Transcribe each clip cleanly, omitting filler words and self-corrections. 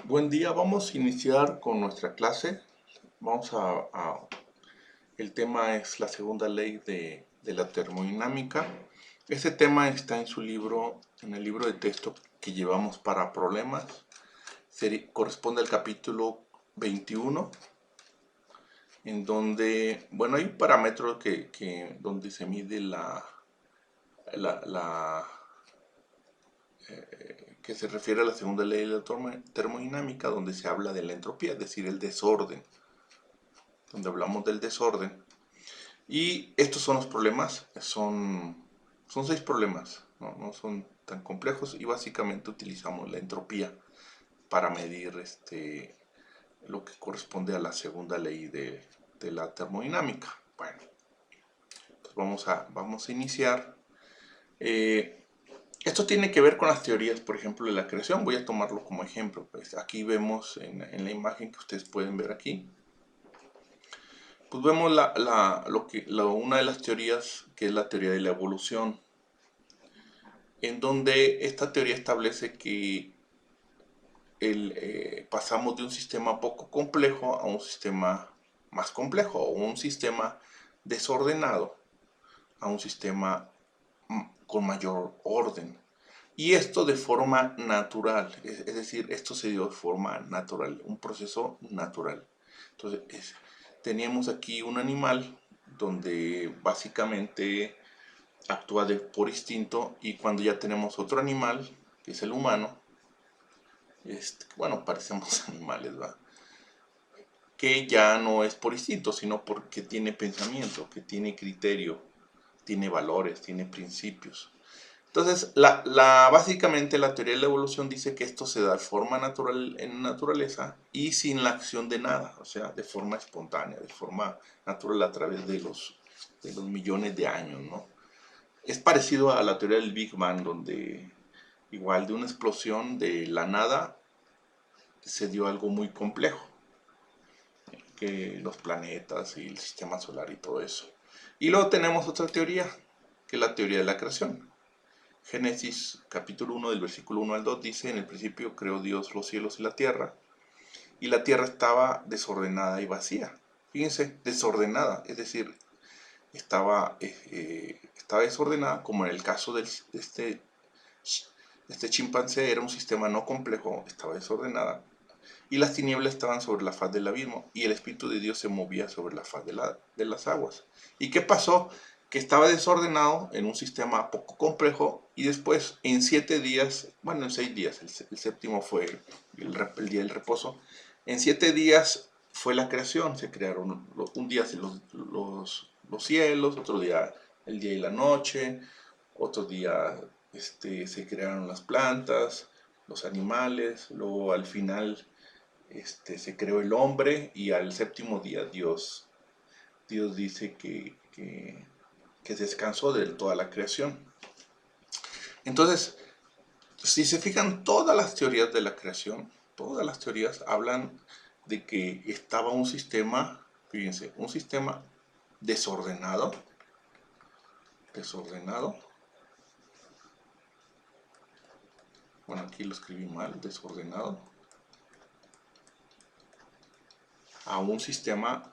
Buen día, vamos a iniciar con nuestra clase. Vamos el tema es la segunda ley de la termodinámica. Este tema está en su libro, en el libro de texto que llevamos para problemas. Corresponde al capítulo 21, en donde, bueno, hay un parámetro donde se mide que se refiere a la segunda ley de la termodinámica, donde se habla de la entropía, es decir, el desorden, donde hablamos del desorden. Y estos son los problemas, son 6 problemas, no son tan complejos, y básicamente utilizamos la entropía para medir lo que corresponde a la segunda ley de la termodinámica. Bueno, pues vamos a iniciar. Esto tiene que ver con las teorías, por ejemplo, de la creación. Voy a tomarlo como ejemplo. Pues aquí vemos en la imagen que ustedes pueden ver aquí, pues vemos una de las teorías, que es la teoría de la evolución, en donde esta teoría establece que pasamos de un sistema poco complejo a un sistema más complejo, o un sistema desordenado a un sistema con mayor orden. Y esto de forma natural, es decir, esto se dio de forma natural, un proceso natural. Entonces, teníamos aquí un animal donde básicamente actúa por instinto, y cuando ya tenemos otro animal, que es el humano, bueno, parecemos animales, ¿va? Que ya no es por instinto, sino porque tiene pensamiento, que tiene criterio, tiene valores, tiene principios. Entonces, básicamente la teoría de la evolución dice que esto se da de forma natural en naturaleza y sin la acción de nada, o sea, de forma espontánea, de forma natural a través de los millones de años, ¿no? Es parecido a la teoría del Big Bang, donde igual de una explosión de la nada se dio algo muy complejo, que los planetas y el sistema solar y todo eso. Y luego tenemos otra teoría, que es la teoría de la creación. Génesis capítulo 1 del versículo 1 al 2 dice: en el principio creó Dios los cielos y la tierra estaba desordenada y vacía. Fíjense, desordenada, es decir, estaba desordenada, como en el caso de este chimpancé. Era un sistema no complejo, estaba desordenada, y las tinieblas estaban sobre la faz del abismo, y el Espíritu de Dios se movía sobre la faz de las aguas. ¿Y qué pasó? Que estaba desordenado en un sistema poco complejo, y después en 7 días, bueno, en 6 días, el séptimo fue el día del reposo, en 7 días fue la creación. Se crearon un día los cielos, otro día el día y la noche, otro día se crearon las plantas, los animales, luego al final se creó el hombre, y al séptimo día Dios dice que descansó de toda la creación. Entonces, si se fijan, todas las teorías de la creación, todas las teorías hablan de que estaba un sistema, fíjense, un sistema desordenado, bueno, aquí lo escribí mal, desordenado, a un sistema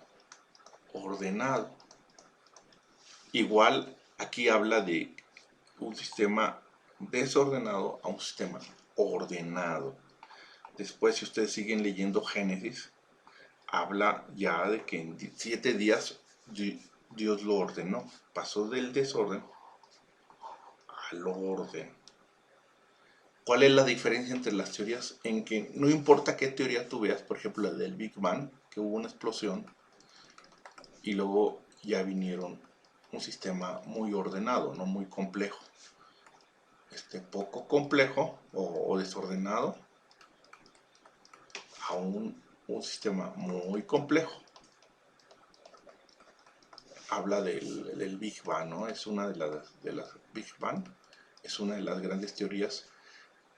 ordenado. Igual aquí habla de un sistema desordenado a un sistema ordenado. Después, si ustedes siguen leyendo Génesis, habla ya de que en 7 días Dios lo ordenó. Pasó del desorden al orden. ¿Cuál es la diferencia entre las teorías? En que no importa qué teoría tú veas, por ejemplo la del Big Bang, que hubo una explosión y luego ya vinieron un sistema muy ordenado, no muy complejo. Poco complejo o desordenado a un sistema muy complejo. Habla del Big Bang, ¿no? Es una de las Big Bang, es una de las grandes teorías.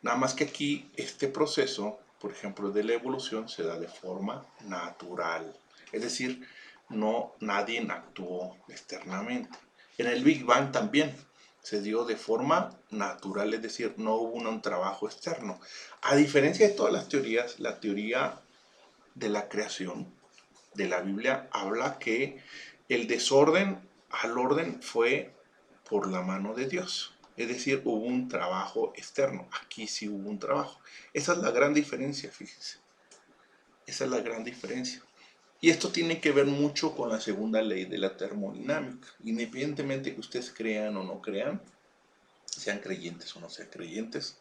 Nada más que aquí este proceso, por ejemplo, de la evolución, se da de forma natural. Es decir, nadie actuó externamente. En el Big Bang también Se dio de forma natural, es decir, no hubo un trabajo externo. A diferencia de todas las teorías, la teoría de la creación de la Biblia habla que el desorden al orden fue por la mano de Dios. Es decir, hubo un trabajo externo. Aquí sí hubo un trabajo. Esa es la gran diferencia, fíjense. Esa es la gran diferencia. Y esto tiene que ver mucho con la segunda ley de la termodinámica. Independientemente que ustedes crean o no crean, sean creyentes o no sean creyentes,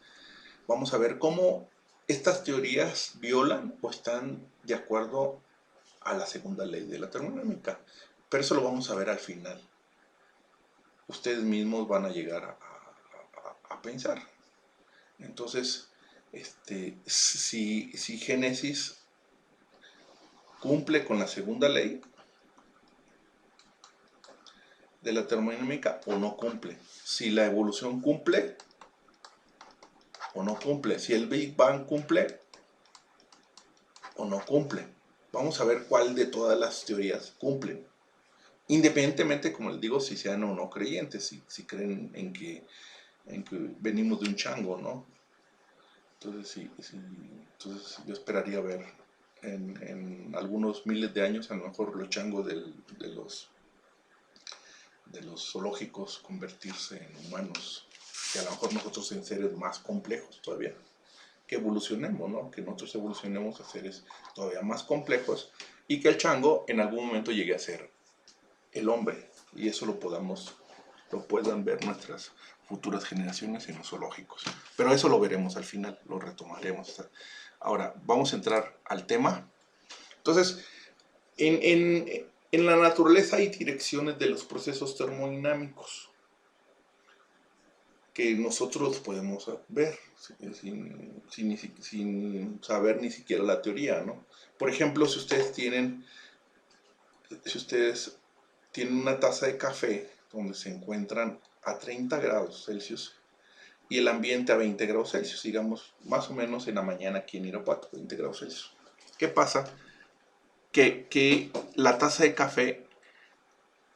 vamos a ver cómo estas teorías violan o están de acuerdo a la segunda ley de la termodinámica. Pero eso lo vamos a ver al final. Ustedes mismos van a llegar a pensar. Entonces, si Génesis cumple con la segunda ley de la termodinámica o no cumple. Si la evolución cumple o no cumple. Si el Big Bang cumple o no cumple. Vamos a ver cuál de todas las teorías cumplen. Independientemente, como les digo, si sean o no creyentes, si creen en que venimos de un chango, ¿no? Entonces, entonces yo esperaría ver en algunos miles de años, a lo mejor los changos de los zoológicos convertirse en humanos, y a lo mejor nosotros en seres más complejos todavía, que evolucionemos, ¿no? Que nosotros evolucionemos a seres todavía más complejos y que el chango en algún momento llegue a ser el hombre, y eso lo puedan ver nuestras futuras generaciones en los zoológicos. Pero eso lo veremos al final, lo retomaremos. Ahora, vamos a entrar al tema. Entonces, en la naturaleza hay direcciones de los procesos termodinámicos que nosotros podemos ver sin saber ni siquiera la teoría, ¿no? Por ejemplo, si ustedes tienen una taza de café donde se encuentran a 30 grados Celsius y el ambiente a 20 grados Celsius, digamos, más o menos en la mañana aquí en Irapuato, 20 grados Celsius. ¿Qué pasa? Que la taza de café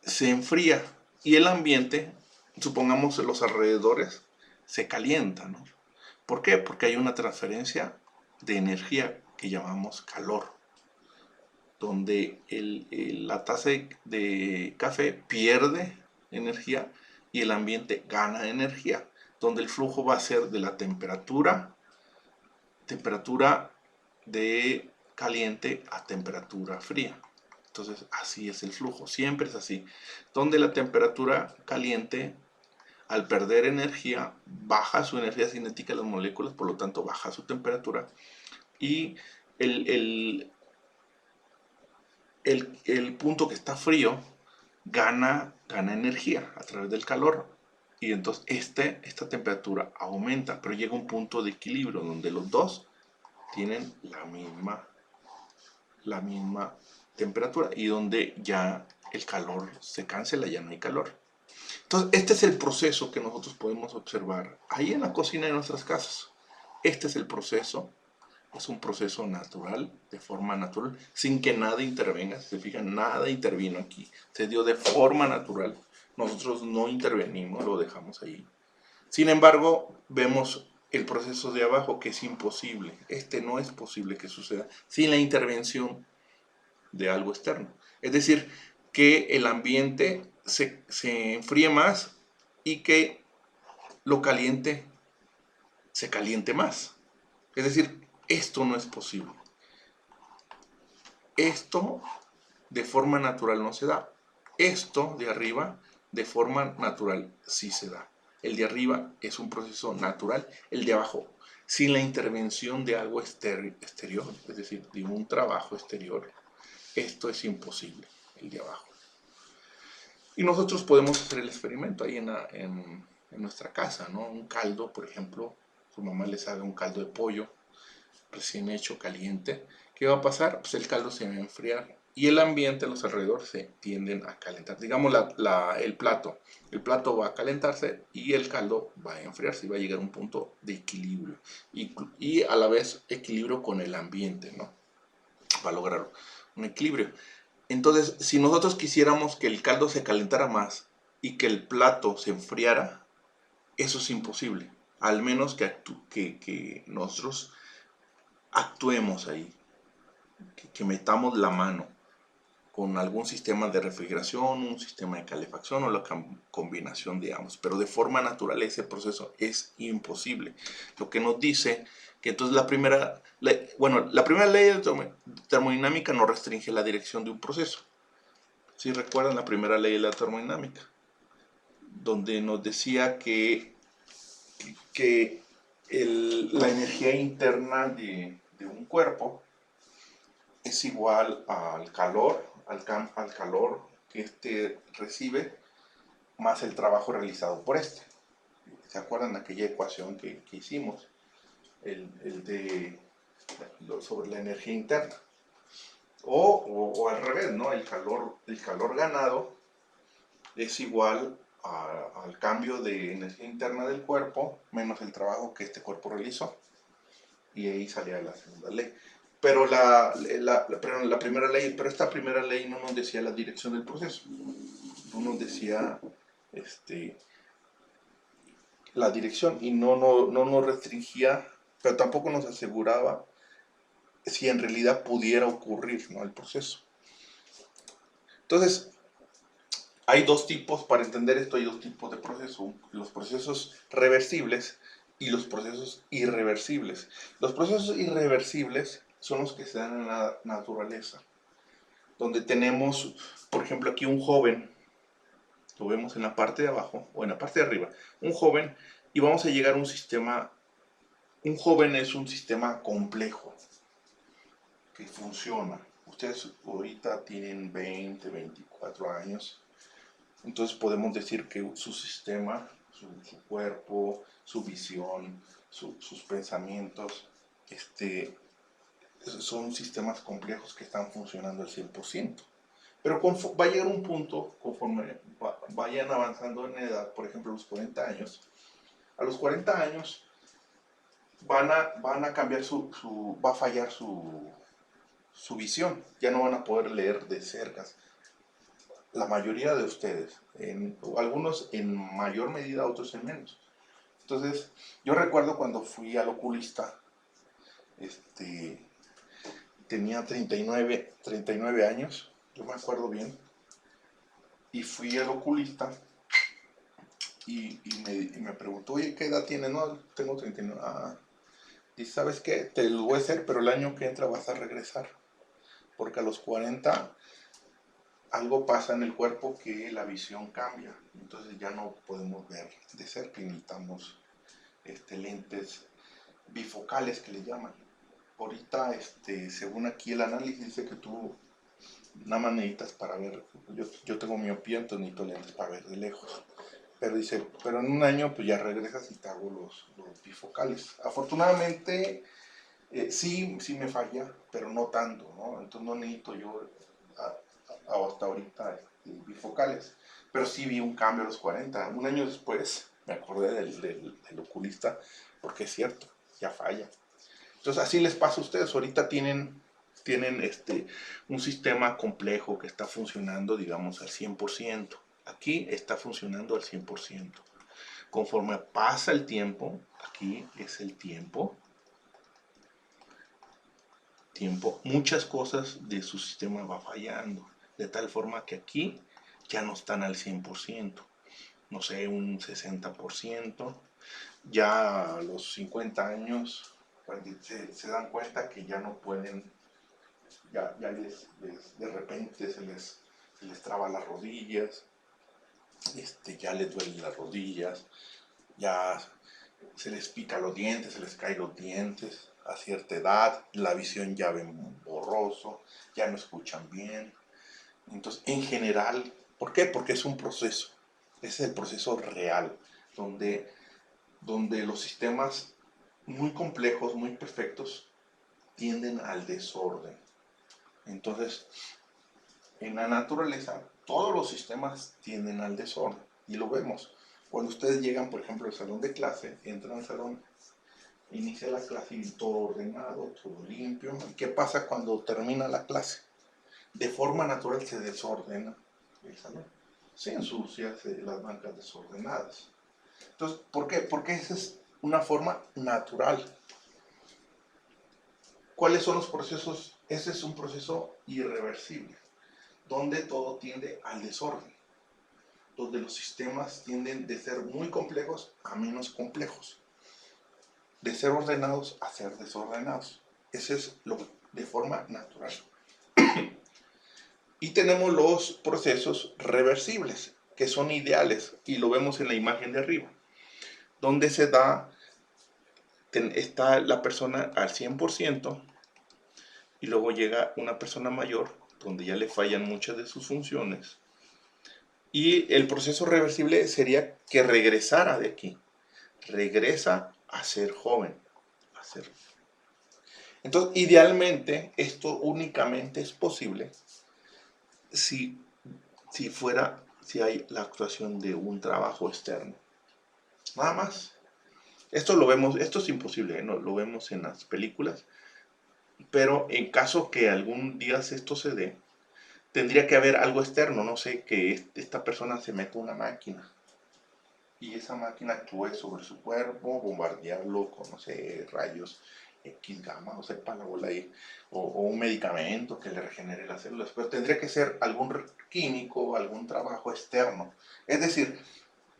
se enfría y el ambiente, supongamos los alrededores, se calienta, ¿no? ¿Por qué? Porque hay una transferencia de energía que llamamos calor, donde la taza de café pierde energía y el ambiente gana energía, donde el flujo va a ser de la temperatura de caliente a temperatura fría. Entonces así es el flujo, siempre es así, donde la temperatura caliente al perder energía baja su energía cinética de las moléculas, por lo tanto baja su temperatura y el punto que está frío gana energía a través del calor y entonces esta temperatura aumenta, pero llega un punto de equilibrio donde los dos tienen la misma temperatura y donde ya el calor se cancela, ya no hay calor. Entonces este es el proceso que nosotros podemos observar ahí en la cocina de nuestras casas. Este es el proceso. Es un proceso natural, de forma natural, sin que nada intervenga. Si se fijan, nada intervino aquí. Se dio de forma natural. Nosotros no intervenimos, lo dejamos ahí. Sin embargo, vemos el proceso de abajo, que es imposible. No es posible que suceda sin la intervención de algo externo. Es decir, que el ambiente se enfríe más y que lo caliente se caliente más. Es decir, esto no es posible. Esto de forma natural no se da. Esto de arriba de forma natural sí se da. El de arriba es un proceso natural, el de abajo sin la intervención de algo exterior, es decir, de un trabajo exterior. Esto es imposible, el de abajo. Y nosotros podemos hacer el experimento ahí en nuestra casa, ¿no? Un caldo, por ejemplo, su mamá les haga un caldo de pollo recién hecho, caliente. ¿Qué va a pasar? Pues el caldo se va a enfriar y el ambiente, los alrededores se tienden a calentar. Digamos el plato va a calentarse y el caldo va a enfriarse y va a llegar a un punto de equilibrio y a la vez equilibrio con el ambiente, ¿no? Para lograr un equilibrio. Entonces, si nosotros quisiéramos que el caldo se calentara más y que el plato se enfriara, eso es imposible, al menos que nosotros actuemos ahí, que metamos la mano con algún sistema de refrigeración, un sistema de calefacción o la combinación de ambos. Pero de forma natural ese proceso es imposible. Lo que nos dice que entonces la primera ley de termodinámica no restringe la dirección de un proceso. Si recuerdan la primera ley de la termodinámica, donde nos decía que la energía interna de un cuerpo es igual al calor, al calor que éste recibe, más el trabajo realizado por este. ¿Se acuerdan de aquella ecuación que hicimos? Sobre la energía interna. O al revés, ¿no? El calor ganado es igual al cambio de energía interna del cuerpo menos el trabajo que este cuerpo realizó. Y ahí salía la segunda ley. Pero esta primera ley no nos decía la dirección del proceso, no nos decía la dirección y no nos restringía, pero tampoco nos aseguraba si en realidad pudiera ocurrir, ¿no?, el proceso. Entonces, hay dos tipos, para entender esto, hay dos tipos de procesos: los procesos reversibles y los procesos irreversibles. Los procesos irreversibles son los que se dan en la naturaleza, donde tenemos, por ejemplo, aquí un joven, lo vemos en la parte de abajo o en la parte de arriba, un joven, y vamos a llegar a un sistema. Un joven es un sistema complejo que funciona. Ustedes ahorita tienen 20, 24 años, entonces podemos decir que su sistema, su cuerpo, su visión, sus pensamientos, son sistemas complejos que están funcionando al 100%. Pero va a llegar un punto, conforme vayan avanzando en edad, por ejemplo a los 40 años, a los 40 años van a cambiar va a fallar su visión, ya no van a poder leer de cerca. La mayoría de ustedes, algunos en mayor medida, otros en menos. Entonces, yo recuerdo cuando fui al oculista, tenía 39 años, yo me acuerdo bien, y fui al oculista y me preguntó: oye, ¿qué edad tienes? No, tengo 39. Y ¿sabes qué? Te lo voy a hacer, pero el año que entra vas a regresar, porque a los 40 algo pasa en el cuerpo que la visión cambia, entonces ya no podemos ver de cerca y necesitamos lentes bifocales que le llaman. Ahorita, según aquí el análisis dice que tú nada más necesitas para ver, yo tengo miopía, entonces necesito lentes para ver de lejos. Pero dice, pero en un año pues ya regresas y te hago los bifocales. Afortunadamente, sí me falla, pero no tanto, ¿no? Entonces no necesito yo hasta ahorita bifocales. Pero sí vi un cambio a los 40. Un año después me acordé del oculista, porque es cierto, ya falla. Entonces así les pasa a ustedes. Ahorita tienen un sistema complejo que está funcionando, digamos, al 100%. Aquí está funcionando al 100%. Conforme pasa el tiempo, aquí es el tiempo, muchas cosas de su sistema va fallando, de tal forma que aquí ya no están al 100%, no sé, un 60%, ya a los 50 años se dan cuenta que ya no pueden, ya de repente se les traba las rodillas, ya les duelen las rodillas, ya se les pica los dientes, se les caen los dientes. A cierta edad, la visión ya ven borroso, ya no escuchan bien. Entonces, en general, ¿por qué? Porque es un proceso, es el proceso real, donde los sistemas muy complejos, muy perfectos, tienden al desorden. Entonces, en la naturaleza, todos los sistemas tienden al desorden, y lo vemos. Cuando ustedes llegan, por ejemplo, al salón de clase, entran al salón, inicia la clase y todo ordenado, todo limpio. ¿Y qué pasa cuando termina la clase? De forma natural se desordena el salón. Se ensucian las bancas desordenadas. Entonces, ¿por qué? Porque esa es una forma natural. ¿Cuáles son los procesos? Ese es un proceso irreversible, donde todo tiende al desorden, donde los sistemas tienden de ser muy complejos a menos complejos, de ser ordenados a ser desordenados. Ese es lo de forma natural. Y tenemos los procesos reversibles, que son ideales, y lo vemos en la imagen de arriba, donde se da, está la persona al 100%, y luego llega una persona mayor, donde ya le fallan muchas de sus funciones. Y el proceso reversible sería que regresara de aquí. Regresa a ser joven. A ser. Entonces, idealmente, esto únicamente es posible si hay la actuación de un trabajo externo. Nada más. Esto lo vemos, esto es imposible, ¿no? Lo vemos en las películas. Pero en caso que algún día esto se dé, tendría que haber algo externo, no sé, que esta persona se meta una máquina y esa máquina actúe sobre su cuerpo, bombardearlo con, no sé, rayos X, gamma, no sé, para la bola ahí, o un medicamento que le regenere las células, pero tendría que ser algún químico, algún trabajo externo. Es decir,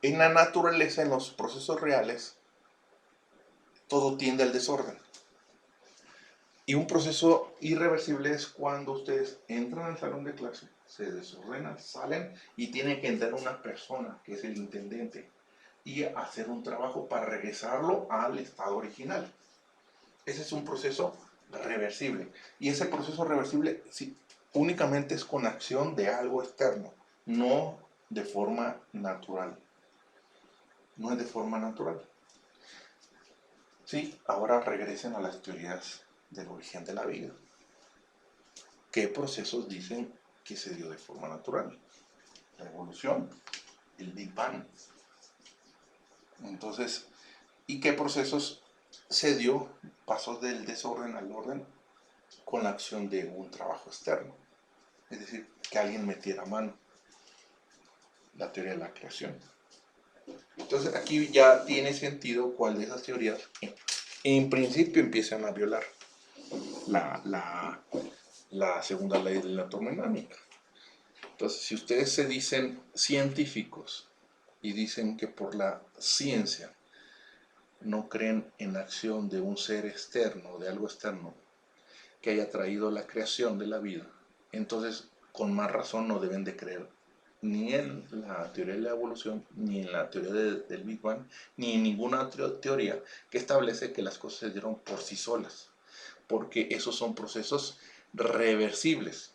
en la naturaleza, en los procesos reales, todo tiende al desorden. Y un proceso irreversible es cuando ustedes entran al salón de clase, se desordenan, salen y tiene que entrar una persona, que es el intendente, y hacer un trabajo para regresarlo al estado original. Ese es un proceso reversible. Y ese proceso reversible sí, únicamente es con acción de algo externo, no de forma natural. No es de forma natural. Sí, ahora regresen a las teorías del origen de la vida. ¿Qué procesos dicen que se dio de forma natural? La evolución, el Big Bang. Entonces, ¿y qué procesos se dio? Pasos del desorden al orden con la acción de un trabajo externo. Es decir, que alguien metiera mano. La teoría de la creación. Entonces, aquí ya tiene sentido cuál de esas teorías en principio empiezan a violar la segunda ley de la termodinámica. Entonces, si ustedes se dicen científicos y dicen que por la ciencia no creen en la acción de un ser externo, de algo externo, que haya traído la creación de la vida, entonces con más razón no deben de creer ni en la teoría de la evolución, ni en la teoría del Big Bang, ni en ninguna otra teoría que establece que las cosas se dieron por sí solas, porque esos son procesos reversibles.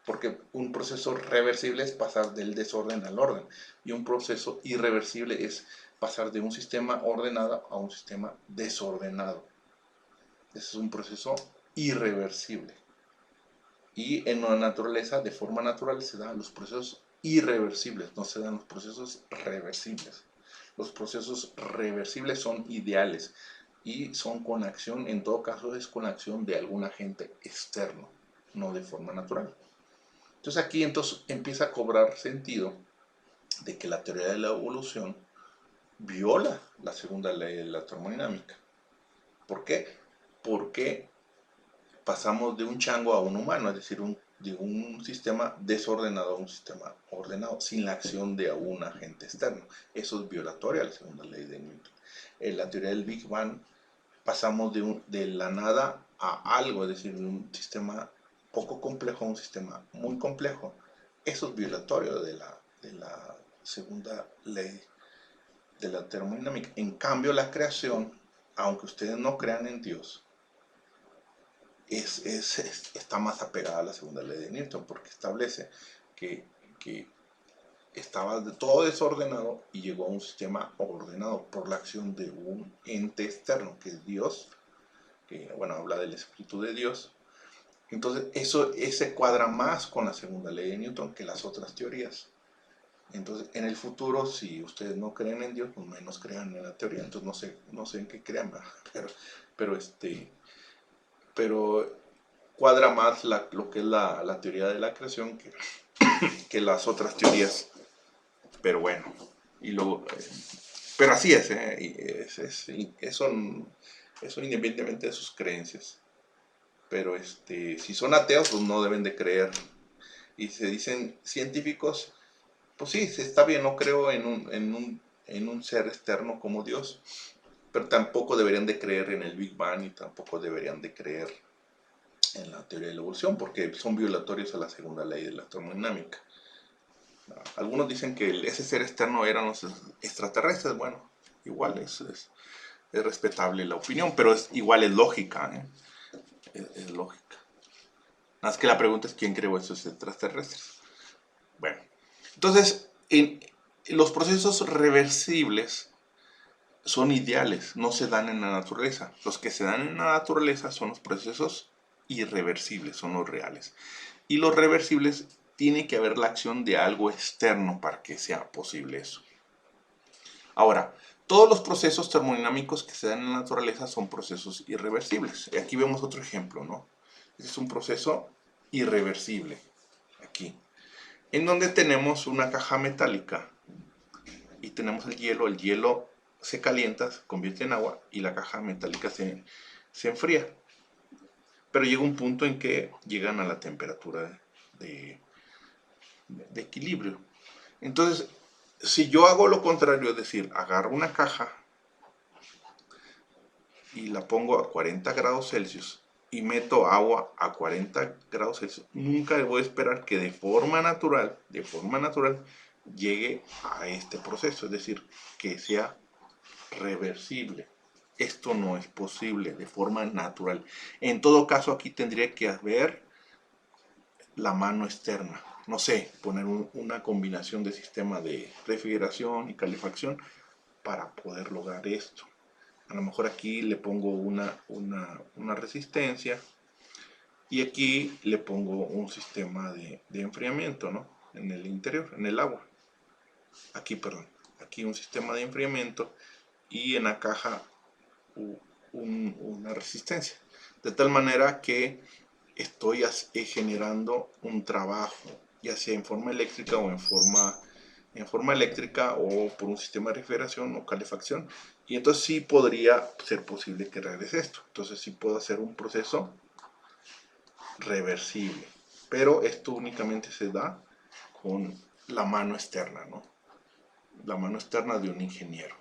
Porque un proceso reversible es pasar del desorden al orden, y un proceso irreversible es pasar de un sistema ordenado a un sistema desordenado. Ese es un proceso irreversible. Y en la naturaleza, de forma natural, se dan los procesos irreversibles, no se dan los procesos reversibles. Los procesos reversibles son ideales y son con acción, en todo caso es con acción de algún agente externo, no de forma natural. Entonces aquí empieza a cobrar sentido de que la teoría de la evolución viola la segunda ley de la termodinámica. ¿Por qué? Porque pasamos de un chango a un humano, es decir, de un sistema desordenado a un sistema ordenado, sin la acción de un agente externo. Eso es violatorio a la segunda ley de Newton. En la teoría del Big Bang pasamos de la nada a algo, es decir, de un sistema poco complejo a un sistema muy complejo. Eso es violatorio de la segunda ley de la termodinámica. En cambio, la creación, aunque ustedes no crean en Dios, está más apegada a la segunda ley de Newton, porque establece que estaba todo desordenado y llegó a un sistema ordenado por la acción de un ente externo, que es Dios, que bueno, habla del Espíritu de Dios. Entonces, ese cuadra más con la segunda ley de Newton que las otras teorías. Entonces, en el futuro, si ustedes no creen en Dios, pues menos crean en la teoría. Entonces, no sé en qué crean, pero cuadra más lo que es la teoría de la creación que las otras teorías. Pero bueno, y luego Pero así es, eso independientemente de sus creencias. Pero si son ateos, pues no deben de creer. Y se dicen científicos, pues sí, está bien, no creo en un ser externo como Dios, pero tampoco deberían de creer en el Big Bang y tampoco deberían de creer en la teoría de la evolución, porque son violatorios a la segunda ley de la termodinámica. Algunos dicen que ese ser externo eran los extraterrestres. Bueno, igual es respetable la opinión, pero igual es lógica, ¿eh? Es lógica. Nada más que la pregunta es quién creó esos extraterrestres. Bueno, entonces, los procesos reversibles son ideales, no se dan en la naturaleza. Los que se dan en la naturaleza son los procesos irreversibles, son los reales. Y los reversibles tiene que haber la acción de algo externo para que sea posible eso. Ahora, todos los procesos termodinámicos que se dan en la naturaleza son procesos irreversibles. Y aquí vemos otro ejemplo, ¿no? Este es un proceso irreversible, aquí, en donde tenemos una caja metálica y tenemos el hielo se calienta, se convierte en agua y la caja metálica se enfría. Pero llega un punto en que llegan a la temperatura de equilibrio. Entonces, si yo hago lo contrario, es decir, agarro una caja y la pongo a 40 grados Celsius y meto agua a 40 grados Celsius, nunca voy a esperar que de forma natural, llegue a este proceso, es decir, que sea reversible. Esto no es posible de forma natural. En todo caso, aquí tendría que haber la mano externa. No sé, poner una combinación de sistema de refrigeración y calefacción para poder lograr esto. A lo mejor aquí le pongo una resistencia y aquí le pongo un sistema de enfriamiento, ¿no? En el interior, en el agua. Aquí, perdón, aquí un sistema de enfriamiento y en la caja una resistencia. De tal manera que estoy generando un trabajo, ya sea en forma eléctrica o en forma eléctrica o por un sistema de refrigeración o calefacción. Y entonces sí podría ser posible que regrese esto. Entonces sí puedo hacer un proceso reversible. Pero esto únicamente se da con la mano externa, ¿no? La mano externa de un ingeniero.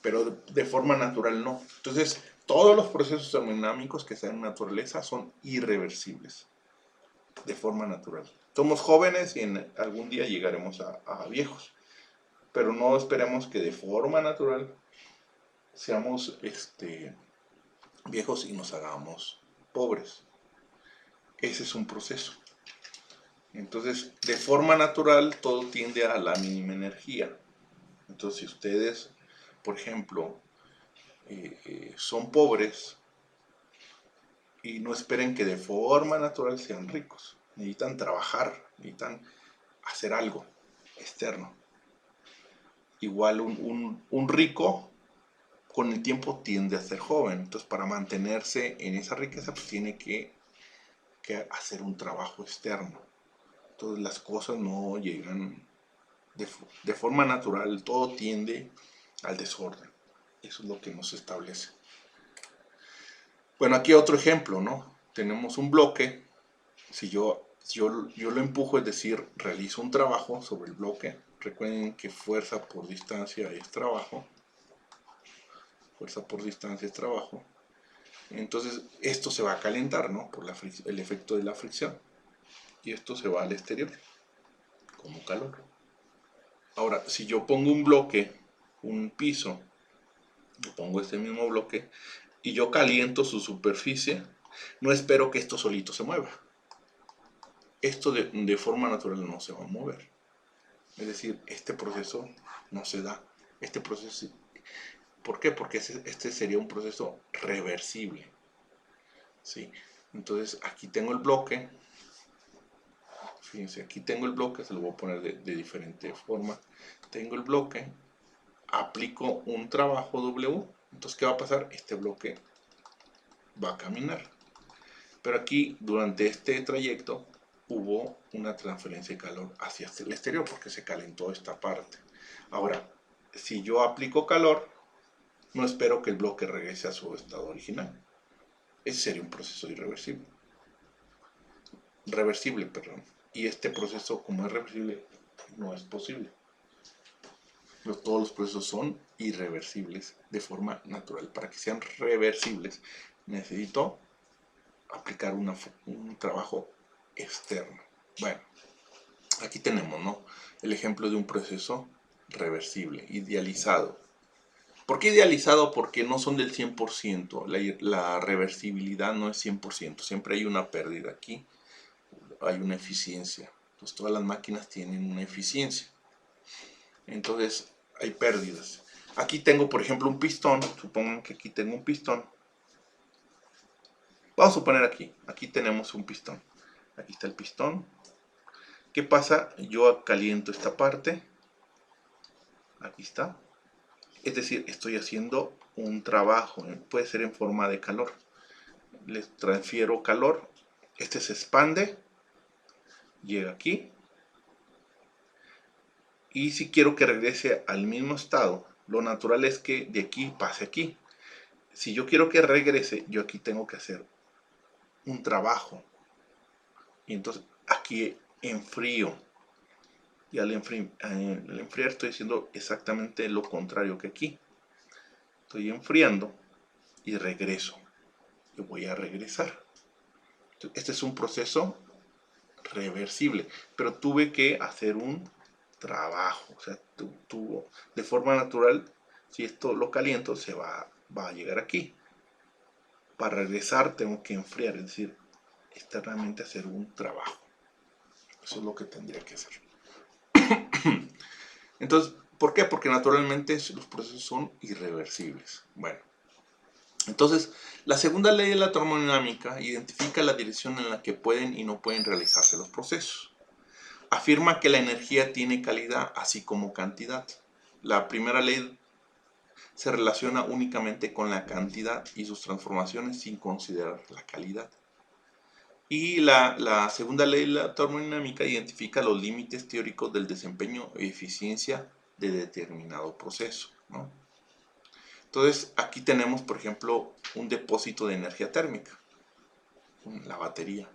Pero de forma natural no. Entonces, todos los procesos termodinámicos que se dan en naturaleza son irreversibles, de forma natural. Somos jóvenes y algún día llegaremos a viejos, pero no esperemos que de forma natural seamos viejos y nos hagamos pobres. Ese es un proceso. Entonces, de forma natural, todo tiende a la mínima energía. Entonces, si ustedes, por ejemplo, son pobres, y no esperen que de forma natural sean ricos. Necesitan trabajar, necesitan hacer algo externo. Igual un rico con el tiempo tiende a ser joven. Entonces, para mantenerse en esa riqueza, pues tiene que hacer un trabajo externo. Entonces, las cosas no llegan de forma natural. Todo tiende al desorden. Eso es lo que nos establece. Bueno, aquí otro ejemplo, ¿no? Tenemos un bloque. Si yo lo empujo, es decir, realizo un trabajo sobre el bloque. Recuerden que fuerza por distancia es trabajo. Fuerza por distancia es trabajo. Entonces, esto se va a calentar, ¿no? Por el efecto de la fricción. Y esto se va al exterior como calor. Ahora, si yo pongo un bloque, un piso, yo pongo este mismo bloque y yo caliento su superficie, no espero que esto solito se mueva. Esto de forma natural no se va a mover. Es decir, este proceso no se da. Este proceso, ¿por qué? Porque este sería un proceso reversible. ¿Sí? Entonces, aquí tengo el bloque. Fíjense, aquí tengo el bloque, se lo voy a poner de diferente forma. Tengo el bloque, aplico un trabajo W. Entonces, ¿qué va a pasar? Este bloque va a caminar. Pero aquí, durante este trayecto, hubo una transferencia de calor hacia el exterior porque se calentó esta parte. Ahora, si yo aplico calor, no espero que el bloque regrese a su estado original. Ese sería un proceso irreversible. Reversible, perdón. Y este proceso, como es reversible, no es posible. Todos los procesos son irreversibles de forma natural. Para que sean reversibles, necesito aplicar un trabajo externo. Bueno, aquí tenemos, ¿no?, el ejemplo de un proceso reversible, idealizado. ¿Por qué idealizado? Porque no son del 100%. La reversibilidad no es 100%. Siempre hay una pérdida aquí. Hay una eficiencia. Entonces todas las máquinas tienen una eficiencia. Entonces hay pérdidas. Aquí tengo, por ejemplo, un pistón. Supongan que aquí tengo un pistón. Vamos a suponer aquí tenemos un pistón. Aquí está el pistón. ¿Qué pasa? Yo caliento esta parte. Aquí está. Es decir, estoy haciendo un trabajo. Puede ser en forma de calor. Les transfiero calor. Este se expande. Llega aquí. Y si quiero que regrese al mismo estado, lo natural es que de aquí pase aquí. Si yo quiero que regrese, yo aquí tengo que hacer un trabajo. Y entonces aquí enfrío. Y al enfriar estoy haciendo exactamente lo contrario que aquí. Estoy enfriando y regreso. Y voy a regresar. Este es un proceso reversible, pero tuve que hacer un trabajo. O sea, tuvo de forma natural, si esto lo caliento, va a llegar aquí. Para regresar tengo que enfriar, es decir, externamente hacer un trabajo. Eso es lo que tendría que hacer. Entonces, ¿por qué? Porque naturalmente los procesos son irreversibles. Bueno, entonces, la segunda ley de la termodinámica identifica la dirección en la que pueden y no pueden realizarse los procesos. Afirma que la energía tiene calidad así como cantidad. La primera ley se relaciona únicamente con la cantidad y sus transformaciones sin considerar la calidad. Y la segunda ley de la termodinámica identifica los límites teóricos del desempeño y eficiencia de determinado proceso, ¿no? Entonces, aquí tenemos, por ejemplo, un depósito de energía térmica, la batería.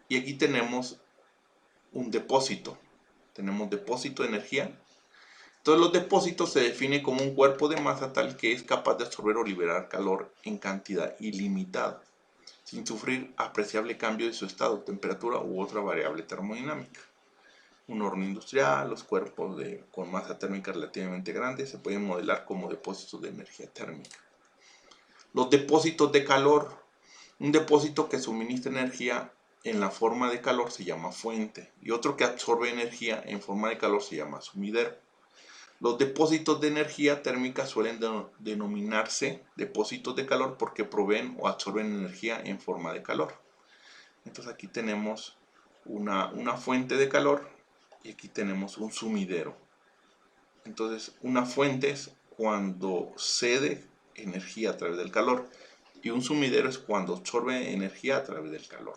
Y aquí tenemos un depósito. Tenemos depósito de energía. Todos los depósitos se definen como un cuerpo de masa tal que es capaz de absorber o liberar calor en cantidad ilimitada, sin sufrir apreciable cambio de su estado, temperatura u otra variable termodinámica. Un horno industrial, los cuerpos con masa térmica relativamente grande se pueden modelar como depósitos de energía térmica. Los depósitos de calor. Un depósito que suministra energía en la forma de calor se llama fuente y otro que absorbe energía en forma de calor se llama sumidero. Los depósitos de energía térmica suelen denominarse depósitos de calor porque proveen o absorben energía en forma de calor. Entonces aquí tenemos una fuente de calor y aquí tenemos un sumidero. Entonces una fuente es cuando cede energía a través del calor y un sumidero es cuando absorbe energía a través del calor.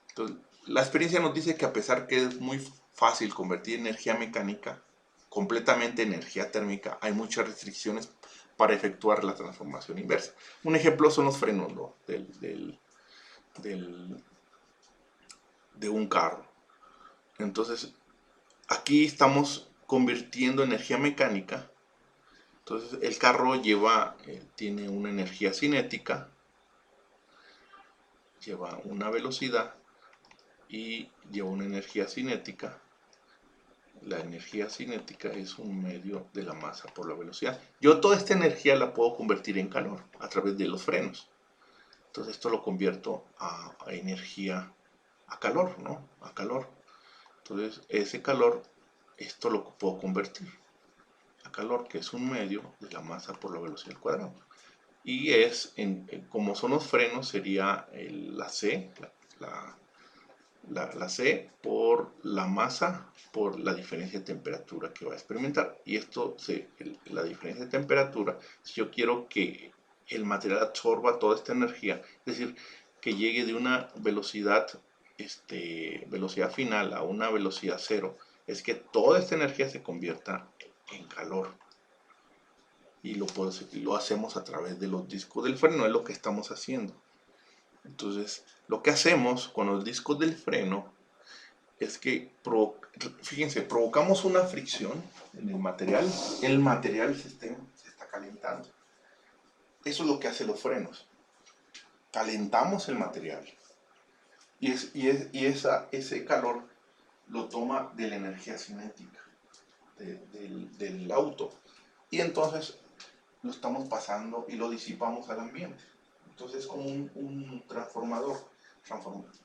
Entonces, la experiencia nos dice que a pesar que es muy fácil convertir energía mecánica completamente en energía térmica, hay muchas restricciones para efectuar la transformación inversa. Un ejemplo son los frenos, ¿no?, de un carro. Entonces, aquí estamos convirtiendo energía mecánica. Entonces, el carro tiene una energía cinética, lleva una velocidad y lleva una energía cinética. La energía cinética es un medio de la masa por la velocidad. Yo toda esta energía la puedo convertir en calor a través de los frenos. Entonces esto lo convierto a energía, a calor, ¿no? A calor. Entonces ese calor, esto lo puedo convertir a calor, que es un medio de la masa por la velocidad al cuadrado. Y como son los frenos, sería la C, la C por la masa por la diferencia de temperatura que va a experimentar. Y la diferencia de temperatura, si yo quiero que el material absorba toda esta energía, es decir, que llegue de una velocidad final a una velocidad cero, es que toda esta energía se convierta en calor. Y lo hacemos a través de los discos del freno, es lo que estamos haciendo. Entonces, lo que hacemos con los discos del freno es que, fíjense, provocamos una fricción en el material se está calentando. Eso es lo que hacen los frenos. Calentamos el material. Ese calor lo toma de la energía cinética del auto. Y entonces lo estamos pasando y lo disipamos al ambiente. Entonces es como un transformador.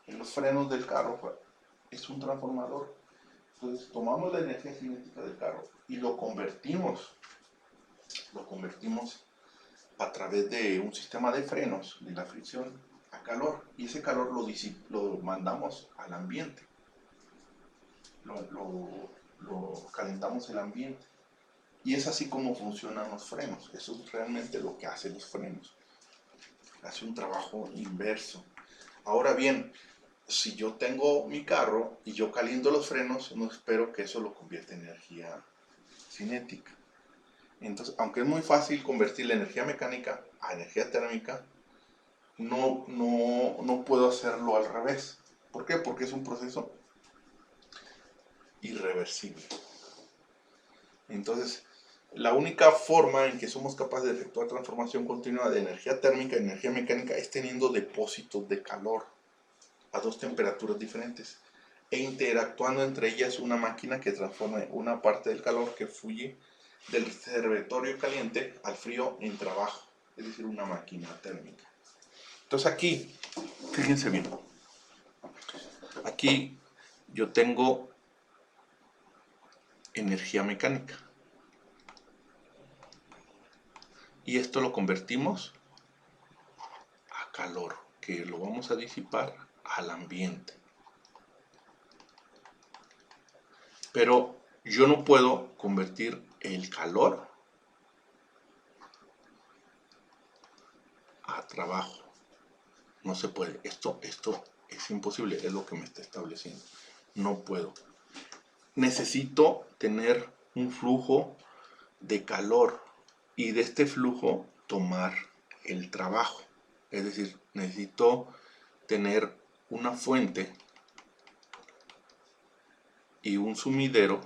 En los frenos del carro es un transformador. Entonces tomamos la energía cinética del carro y lo convertimos a través de un sistema de frenos, de la fricción, a calor. Y ese calor lo mandamos al ambiente. Lo calentamos el ambiente. Y es así como funcionan los frenos. Eso es realmente lo que hacen los frenos. Hace un trabajo inverso. Ahora bien, si yo tengo mi carro y yo caliento los frenos, no espero que eso lo convierta en energía cinética. Entonces, aunque es muy fácil convertir la energía mecánica a energía térmica, no puedo hacerlo al revés. ¿Por qué? Porque es un proceso irreversible. Entonces, la única forma en que somos capaces de efectuar transformación continua de energía térmica a energía mecánica es teniendo depósitos de calor a dos temperaturas diferentes e interactuando entre ellas una máquina que transforme una parte del calor que fluye del reservorio caliente al frío en trabajo, es decir, una máquina térmica. Entonces aquí, fíjense bien, aquí yo tengo energía mecánica y esto lo convertimos a calor, que lo vamos a disipar al ambiente. Pero yo no puedo convertir el calor a trabajo. No se puede. Esto es imposible, es lo que me está estableciendo. No puedo. Necesito tener un flujo de calor y de este flujo tomar el trabajo. Es decir, necesito tener una fuente y un sumidero.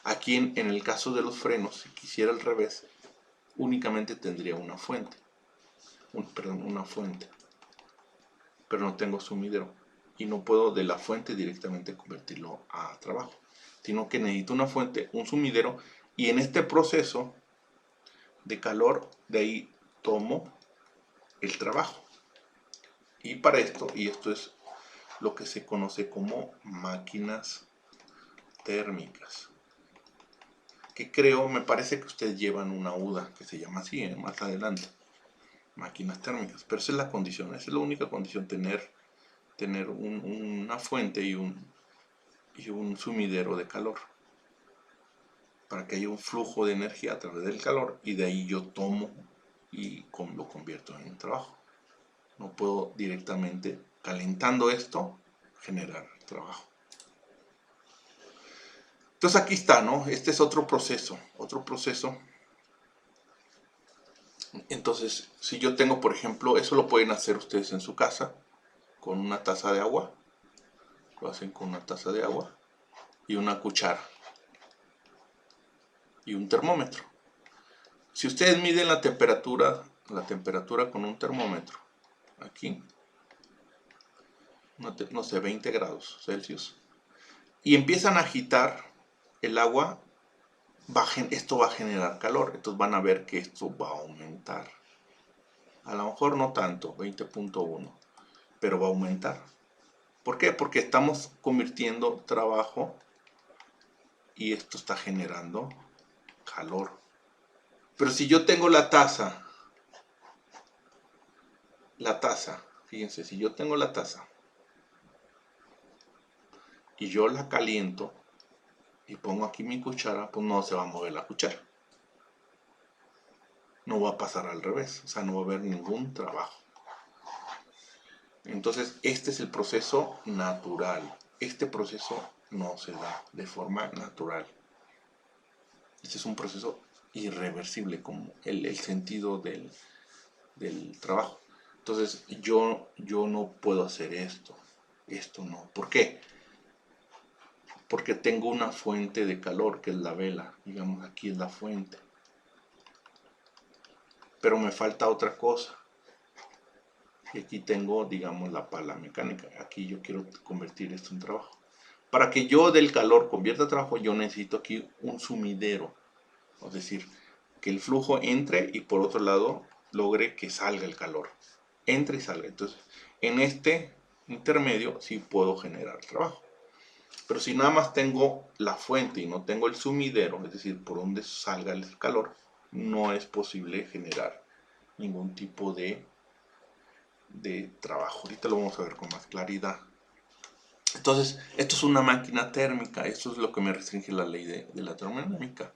Aquí en el caso de los frenos, si quisiera al revés, únicamente tendría una fuente. Una fuente. Pero no tengo sumidero. Y no puedo de la fuente directamente convertirlo a trabajo. Sino que necesito una fuente, un sumidero. Y en este proceso de calor, de ahí tomo el trabajo. Y para esto, y esto es lo que se conoce como máquinas térmicas. Que creo, me parece que ustedes llevan una UDA que se llama así, más adelante. Máquinas térmicas. Pero esa es la condición, esa es la única condición, tener una fuente y un sumidero de calor. Para que haya un flujo de energía a través del calor y de ahí yo tomo y lo convierto en trabajo. No puedo directamente, calentando esto, generar trabajo. Entonces aquí está, ¿no? Este es otro proceso. Entonces, si yo tengo, por ejemplo, eso lo pueden hacer ustedes en su casa, con una taza de agua. Lo hacen con una taza de agua y una cuchara y un termómetro. Si ustedes miden la temperatura con un termómetro, aquí, no sé, 20 grados Celsius, y empiezan a agitar el agua, esto va a generar calor, entonces van a ver que esto va a aumentar. A lo mejor no tanto, 20.1, pero va a aumentar. ¿Por qué? Porque estamos convirtiendo trabajo y esto está generando calor. Pero si yo tengo la taza, fíjense, si yo tengo la taza y yo la caliento y pongo aquí mi cuchara, pues no se va a mover la cuchara. No va a pasar al revés, o sea, no va a haber ningún trabajo. Entonces, este es el proceso natural. Este proceso no se da de forma natural. Este es un proceso irreversible, como el sentido del trabajo. Entonces yo no puedo hacer esto no. ¿Por qué? Porque tengo una fuente de calor que es la vela, digamos aquí es la fuente. Pero me falta otra cosa. Y aquí tengo, digamos, la pala mecánica. Aquí yo quiero convertir esto en trabajo. Para que yo del calor convierta a trabajo, yo necesito aquí un sumidero. Es decir, que el flujo entre y por otro lado logre que salga el calor. Entre y salga. Entonces, en este intermedio sí puedo generar trabajo. Pero si nada más tengo la fuente y no tengo el sumidero, es decir, por donde salga el calor, no es posible generar ningún tipo de trabajo. Ahorita lo vamos a ver con más claridad. Entonces, esto es una máquina térmica. Esto es lo que me restringe la ley de la termodinámica.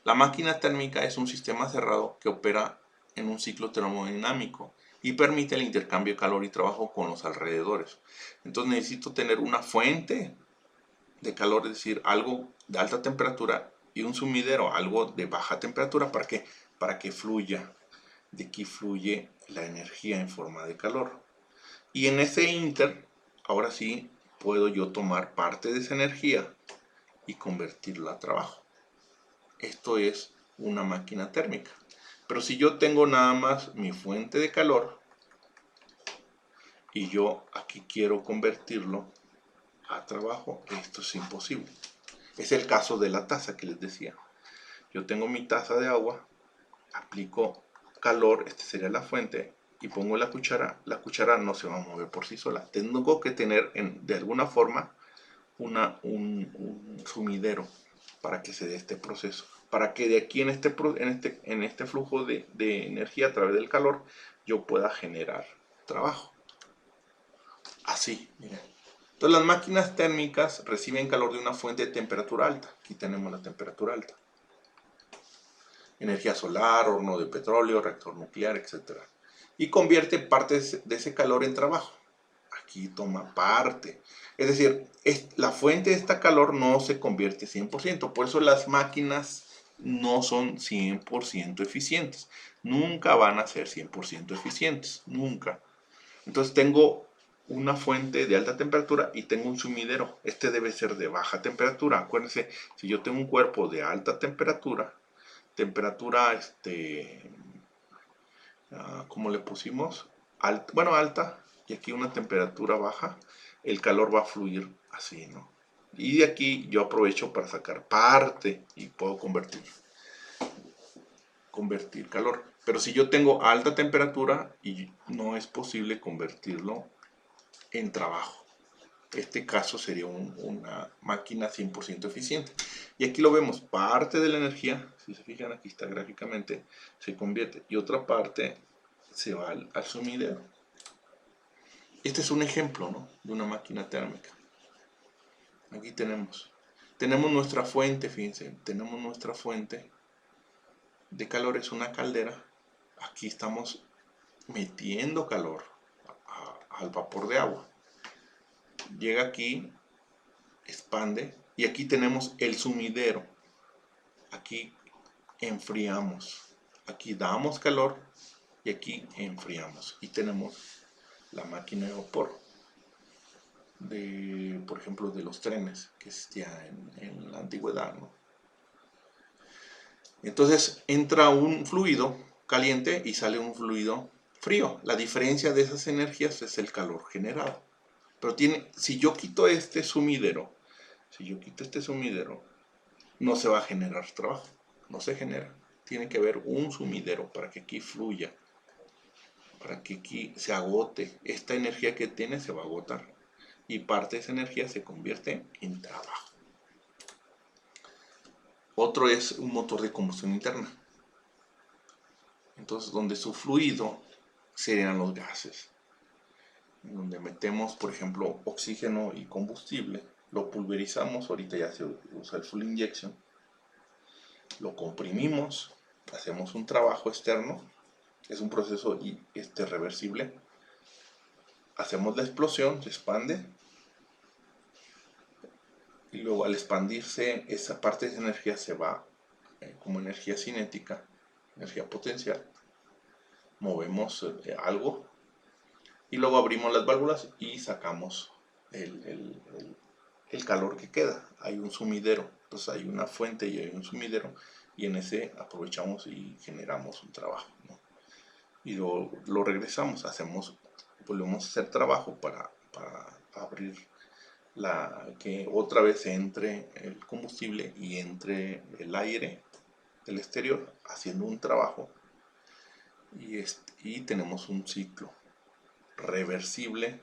La máquina térmica es un sistema cerrado que opera en un ciclo termodinámico y permite el intercambio de calor y trabajo con los alrededores. Entonces necesito tener una fuente de calor, es decir, algo de alta temperatura, y un sumidero, algo de baja temperatura, para que fluya. De aquí fluye la energía en forma de calor. Y en ese inter, ahora sí, puedo yo tomar parte de esa energía y convertirla a trabajo. Esto es una máquina térmica. Pero si yo tengo nada más mi fuente de calor y yo aquí quiero convertirlo a trabajo, esto es imposible. Es el caso de la taza que les decía. Yo tengo mi taza de agua, aplico calor, esta sería la fuente, y pongo la cuchara no se va a mover por sí sola. Tengo que tener de alguna forma un sumidero para que se dé este proceso. Para que de aquí en este flujo de energía a través del calor yo pueda generar trabajo. Así, miren. Entonces las máquinas térmicas reciben calor de una fuente de temperatura alta. Aquí tenemos la temperatura alta. Energía solar, horno de petróleo, reactor nuclear, etc. Y convierte parte de ese calor en trabajo. Aquí toma parte. Es decir, la fuente de este calor no se convierte 100%. Por eso las máquinas no son 100% eficientes. Nunca van a ser 100% eficientes. Nunca. Entonces tengo una fuente de alta temperatura y tengo un sumidero. Este debe ser de baja temperatura. Acuérdense, si yo tengo un cuerpo de alta temperatura, ¿cómo le pusimos? Alta, y aquí una temperatura baja, el calor va a fluir así, ¿no? Y de aquí yo aprovecho para sacar parte y puedo convertir calor. Pero si yo tengo alta temperatura y no es posible convertirlo en trabajo. Este caso sería una máquina 100% eficiente. Y aquí lo vemos, parte de la energía, si se fijan aquí está gráficamente, se convierte y otra parte se va al sumidero. Este es un ejemplo, ¿no?, de una máquina térmica. Aquí tenemos nuestra fuente, fíjense, tenemos nuestra fuente de calor, es una caldera. Aquí estamos metiendo calor al vapor de agua. Llega aquí, expande, y aquí tenemos el sumidero. Aquí enfriamos, aquí damos calor y aquí enfriamos. Y tenemos la máquina de vapor, por ejemplo, de los trenes que existía en la antigüedad, ¿no? Entonces entra un fluido caliente y sale un fluido frío. La diferencia de esas energías es el calor generado. Pero si yo quito este sumidero, no se va a generar trabajo. No se genera. Tiene que haber un sumidero para que aquí fluya, para que aquí se agote. Esta energía que tiene se va a agotar y parte de esa energía se convierte en trabajo. Otro es un motor de combustión interna. Entonces, donde su fluido serían los gases. Donde metemos, por ejemplo, oxígeno y combustible, lo pulverizamos, ahorita ya se usa el full injection, lo comprimimos, hacemos un trabajo externo, es un proceso reversible, hacemos la explosión, se expande, y y luego al expandirse esa parte de esa energía se va como energía cinética, energía potencial. Movemos algo y luego abrimos las válvulas y sacamos el calor que queda. Hay un sumidero, entonces hay una fuente y hay un sumidero, y en ese aprovechamos y generamos un trabajo, ¿no? Y lo regresamos, volvemos a hacer trabajo para abrir que otra vez entre el combustible y entre el aire del exterior, haciendo un trabajo, y tenemos un ciclo reversible,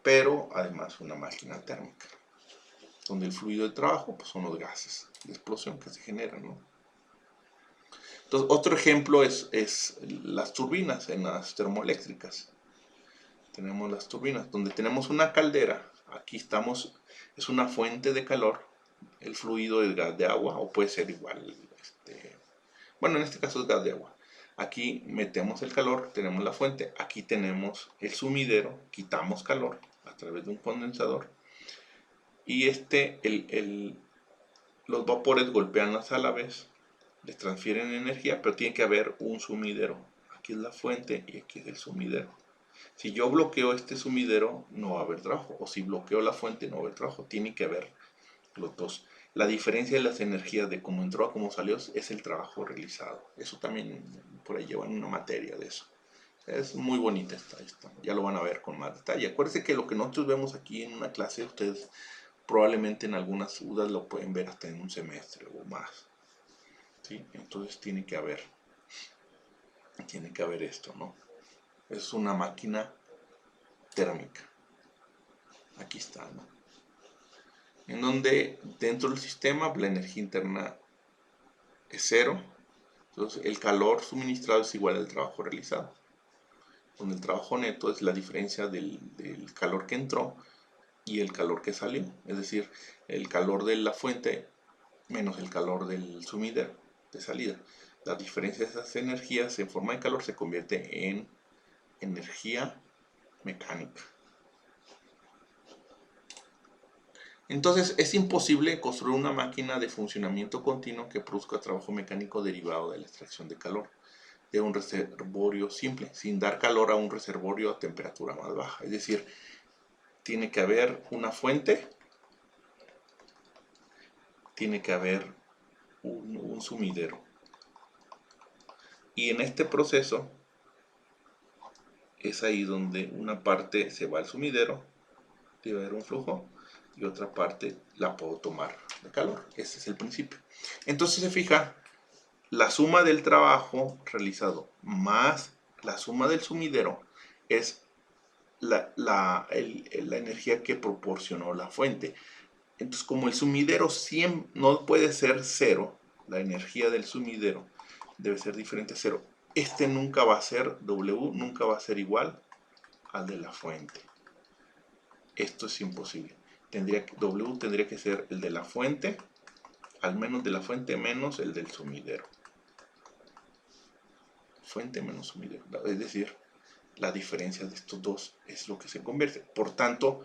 pero además una máquina térmica, donde el fluido de trabajo pues, son los gases de explosión que se generan, ¿no? Entonces, otro ejemplo es las turbinas en las termoeléctricas. Tenemos las turbinas, donde tenemos una caldera. Aquí es una fuente de calor. El fluido es gas de agua, o puede ser igual. Bueno, en este caso es gas de agua. Aquí metemos el calor, tenemos la fuente. Aquí tenemos el sumidero, quitamos calor a través de un condensador. Y los vapores golpean a la vez, les transfieren energía, pero tiene que haber un sumidero. Aquí es la fuente y aquí es el sumidero. Si yo bloqueo este sumidero, no va a haber trabajo. O si bloqueo la fuente, no va a haber trabajo. Tiene que haber los dos. La diferencia de las energías de cómo entró a cómo salió es el trabajo realizado. Eso también por ahí llevan una materia de eso. Es muy bonita esta. Ya lo van a ver con más detalle. Acuérdense que lo que nosotros vemos aquí en una clase, ustedes probablemente en algunas dudas lo pueden ver hasta en un semestre o más. ¿Sí? Entonces tiene que haber esto, ¿no? Es una máquina térmica. Aquí está, ¿no? En donde dentro del sistema la energía interna es cero. Entonces el calor suministrado es igual al trabajo realizado. Donde el trabajo neto es la diferencia del calor que entró y el calor que salió. Es decir, el calor de la fuente menos el calor del sumidero de salida. La diferencia de esas energías en forma de calor se convierte en energía mecánica. Entonces es imposible construir una máquina de funcionamiento continuo que produzca trabajo mecánico derivado de la extracción de calor de un reservorio simple, sin dar calor a un reservorio a temperatura más baja. Es decir, tiene que haber una fuente, tiene que haber un sumidero. Y en este proceso es ahí donde una parte se va al sumidero, debe haber un flujo, y otra parte la puedo tomar de calor. Ese es el principio. Entonces se fija, la suma del trabajo realizado más la suma del sumidero es la energía que proporcionó la fuente. Entonces, como el sumidero no puede ser cero, la energía del sumidero debe ser diferente a cero. Este nunca va a ser, W nunca va a ser igual al de la fuente. Esto es imposible. W tendría que ser el de la fuente, al menos de la fuente menos el del sumidero. Fuente menos sumidero. Es decir, la diferencia de estos dos es lo que se convierte. Por tanto,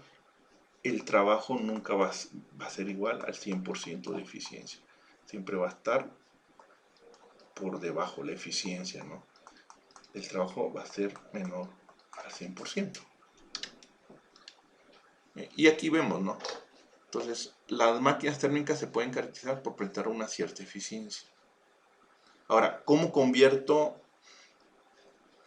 el trabajo nunca va a ser igual al 100% de eficiencia. Siempre va a estar por debajo la eficiencia, ¿no? El trabajo va a ser menor al 100%. Y aquí vemos, ¿no? Entonces, las máquinas térmicas se pueden caracterizar por presentar una cierta eficiencia. Ahora, ¿cómo convierto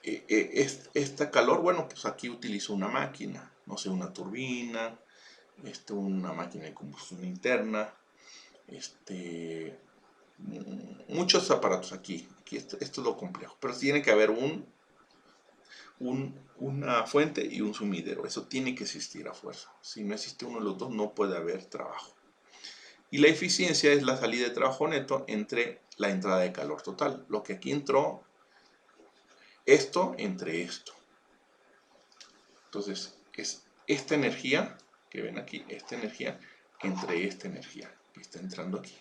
este calor? Bueno, pues aquí utilizo una máquina, no sé, una turbina, una máquina de combustión interna, muchos aparatos aquí esto es lo complejo, pero tiene que haber una fuente y un sumidero. Eso tiene que existir a fuerza. Si no existe uno de los dos, no puede haber trabajo. Y la eficiencia es la salida de trabajo neto entre la entrada de calor total. Lo que aquí entró, esto entre esto. Entonces, es esta energía que ven aquí, esta energía entre esta energía que está entrando aquí.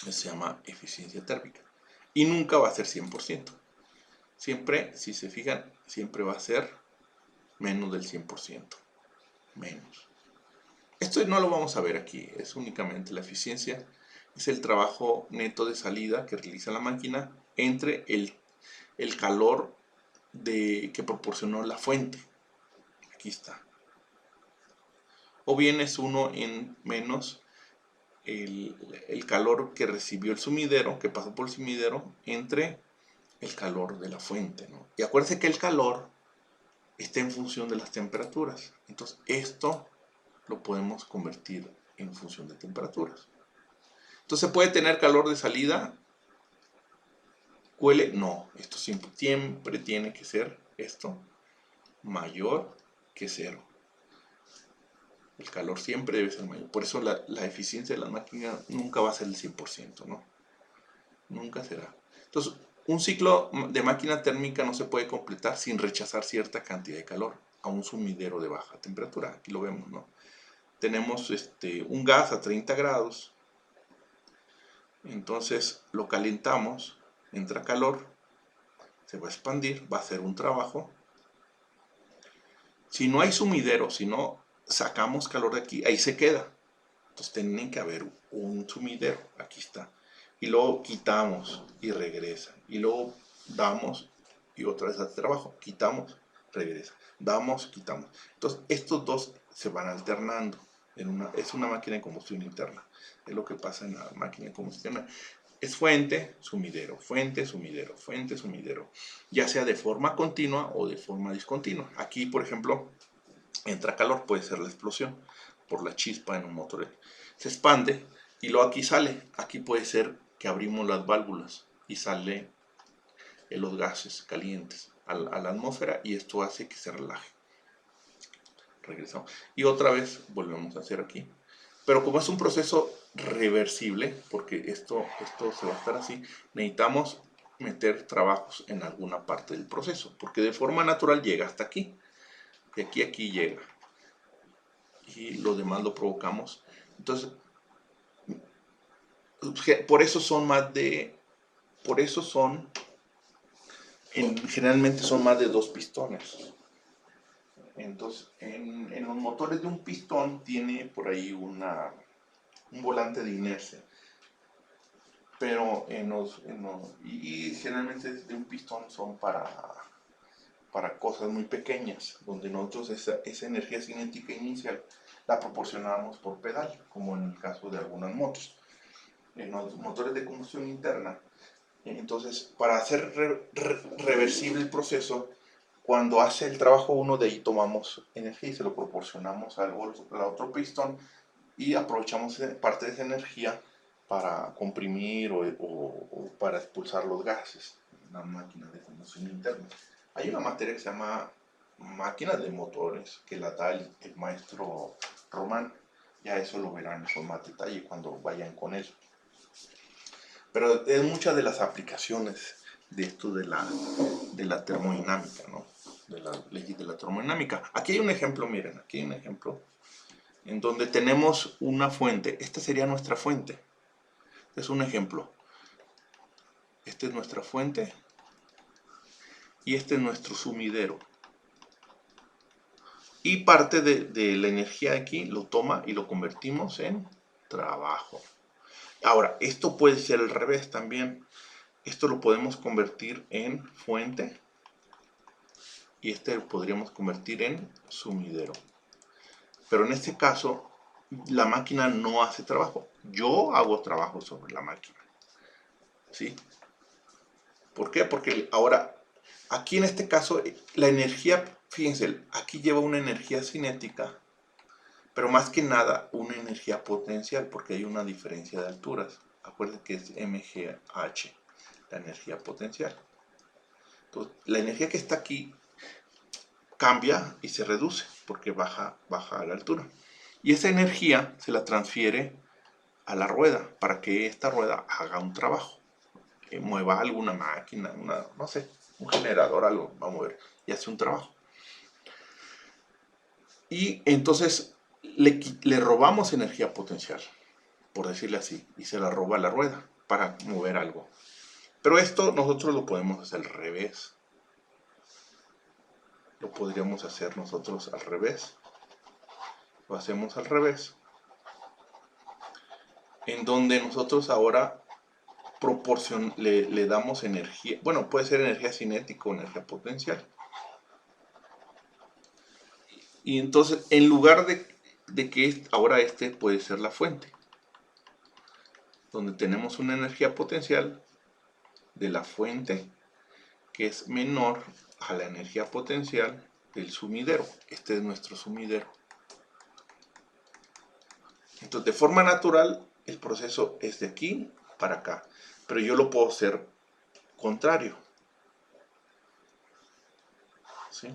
Eso se llama eficiencia térmica. Y nunca va a ser 100%. Siempre, si se fijan, siempre va a ser menos del 100%. Menos. Esto no lo vamos a ver aquí, es únicamente la eficiencia, es el trabajo neto de salida que realiza la máquina entre el calor que proporcionó la fuente. Aquí está. O bien es 1 en menos el calor que recibió el sumidero, que pasó por el sumidero, entre el calor de la fuente, ¿no? Y acuérdense que el calor está en función de las temperaturas. Entonces, esto lo podemos convertir en función de temperaturas. Entonces, ¿puede tener calor de salida? ¿Cuele? No, esto siempre tiene que ser esto mayor que 0. El calor siempre debe ser mayor. Por eso la eficiencia de la máquina nunca va a ser el 100%, ¿no? Nunca será. Entonces, un ciclo de máquina térmica no se puede completar sin rechazar cierta cantidad de calor a un sumidero de baja temperatura. Aquí lo vemos, ¿no? Tenemos un gas a 30 grados. Entonces lo calentamos, entra calor, se va a expandir, va a hacer un trabajo. Si no hay sumidero, si no sacamos calor de aquí, ahí se queda. Entonces tiene que haber un sumidero, aquí está. Y luego quitamos y regresa. Y luego damos y otra vez hace trabajo. Quitamos, regresa. Damos, quitamos. Entonces estos dos se van alternando. Es una máquina de combustión interna. Es lo que pasa en la máquina de combustión. Es fuente, sumidero, fuente, sumidero, fuente, sumidero. Ya sea de forma continua o de forma discontinua. Aquí, por ejemplo, entra calor, puede ser la explosión por la chispa en un motor. Se expande y luego aquí sale. Aquí puede ser que abrimos las válvulas y sale los gases calientes a la atmósfera y esto hace que se relaje. Regresamos. Y otra vez volvemos a hacer aquí. Pero como es un proceso reversible, porque esto se va a estar así, necesitamos meter trabajos en alguna parte del proceso, porque de forma natural llega hasta aquí. De aquí a aquí llega. Y lo demás lo provocamos. Entonces, por eso son más de, por eso son, generalmente son más de 2 pistones. Entonces, en los motores de un pistón tiene por ahí un volante de inercia. Pero y generalmente de un pistón son para cosas muy pequeñas, donde nosotros esa energía cinética inicial la proporcionamos por pedal, como en el caso de algunas motos. En los motores de combustión interna, entonces, para hacer reversible el proceso, cuando hace el trabajo uno, de ahí tomamos energía y se lo proporcionamos al otro pistón y aprovechamos parte de esa energía para comprimir o para expulsar los gases en la máquina de combustión interna. Hay una materia que se llama máquinas de motores, que la da el maestro Román. Ya eso lo verán con más detalle cuando vayan con él. Pero es muchas de las aplicaciones de esto de la termodinámica, ¿no? De la ley de la termodinámica. Aquí hay un ejemplo, miren, aquí hay un ejemplo en donde tenemos una fuente. Esta sería nuestra fuente. Es un ejemplo. Esta es nuestra fuente y este es nuestro sumidero. Y parte de la energía aquí lo toma y lo convertimos en trabajo. Ahora, esto puede ser al revés también. Esto lo podemos convertir en fuente y este lo podríamos convertir en sumidero. Pero en este caso, la máquina no hace trabajo. Yo hago trabajo sobre la máquina. ¿Sí? ¿Por qué? Porque ahora, aquí en este caso, la energía, fíjense, aquí lleva una energía cinética, pero más que nada una energía potencial, porque hay una diferencia de alturas. Acuérdense que es MGH, la energía potencial. Entonces, la energía que está aquí cambia y se reduce, porque baja a la altura. Y esa energía se la transfiere a la rueda, para que esta rueda haga un trabajo. Mueva alguna máquina, no sé, un generador, algo va a mover y hace un trabajo. Y entonces le robamos energía potencial, por decirle así, y se la roba a la rueda para mover algo. Pero esto nosotros lo podemos hacer al revés. Lo podríamos hacer nosotros al revés. lo hacemos al revés, en donde nosotros ahora le damos energía, bueno, puede ser energía cinética o energía potencial. Y entonces, en lugar de que ahora este puede ser la fuente, donde tenemos una energía potencial de la fuente que es menor a la energía potencial del sumidero. Este es nuestro sumidero. Entonces, de forma natural, el proceso es de aquí para acá, pero yo lo puedo hacer contrario, ¿sí?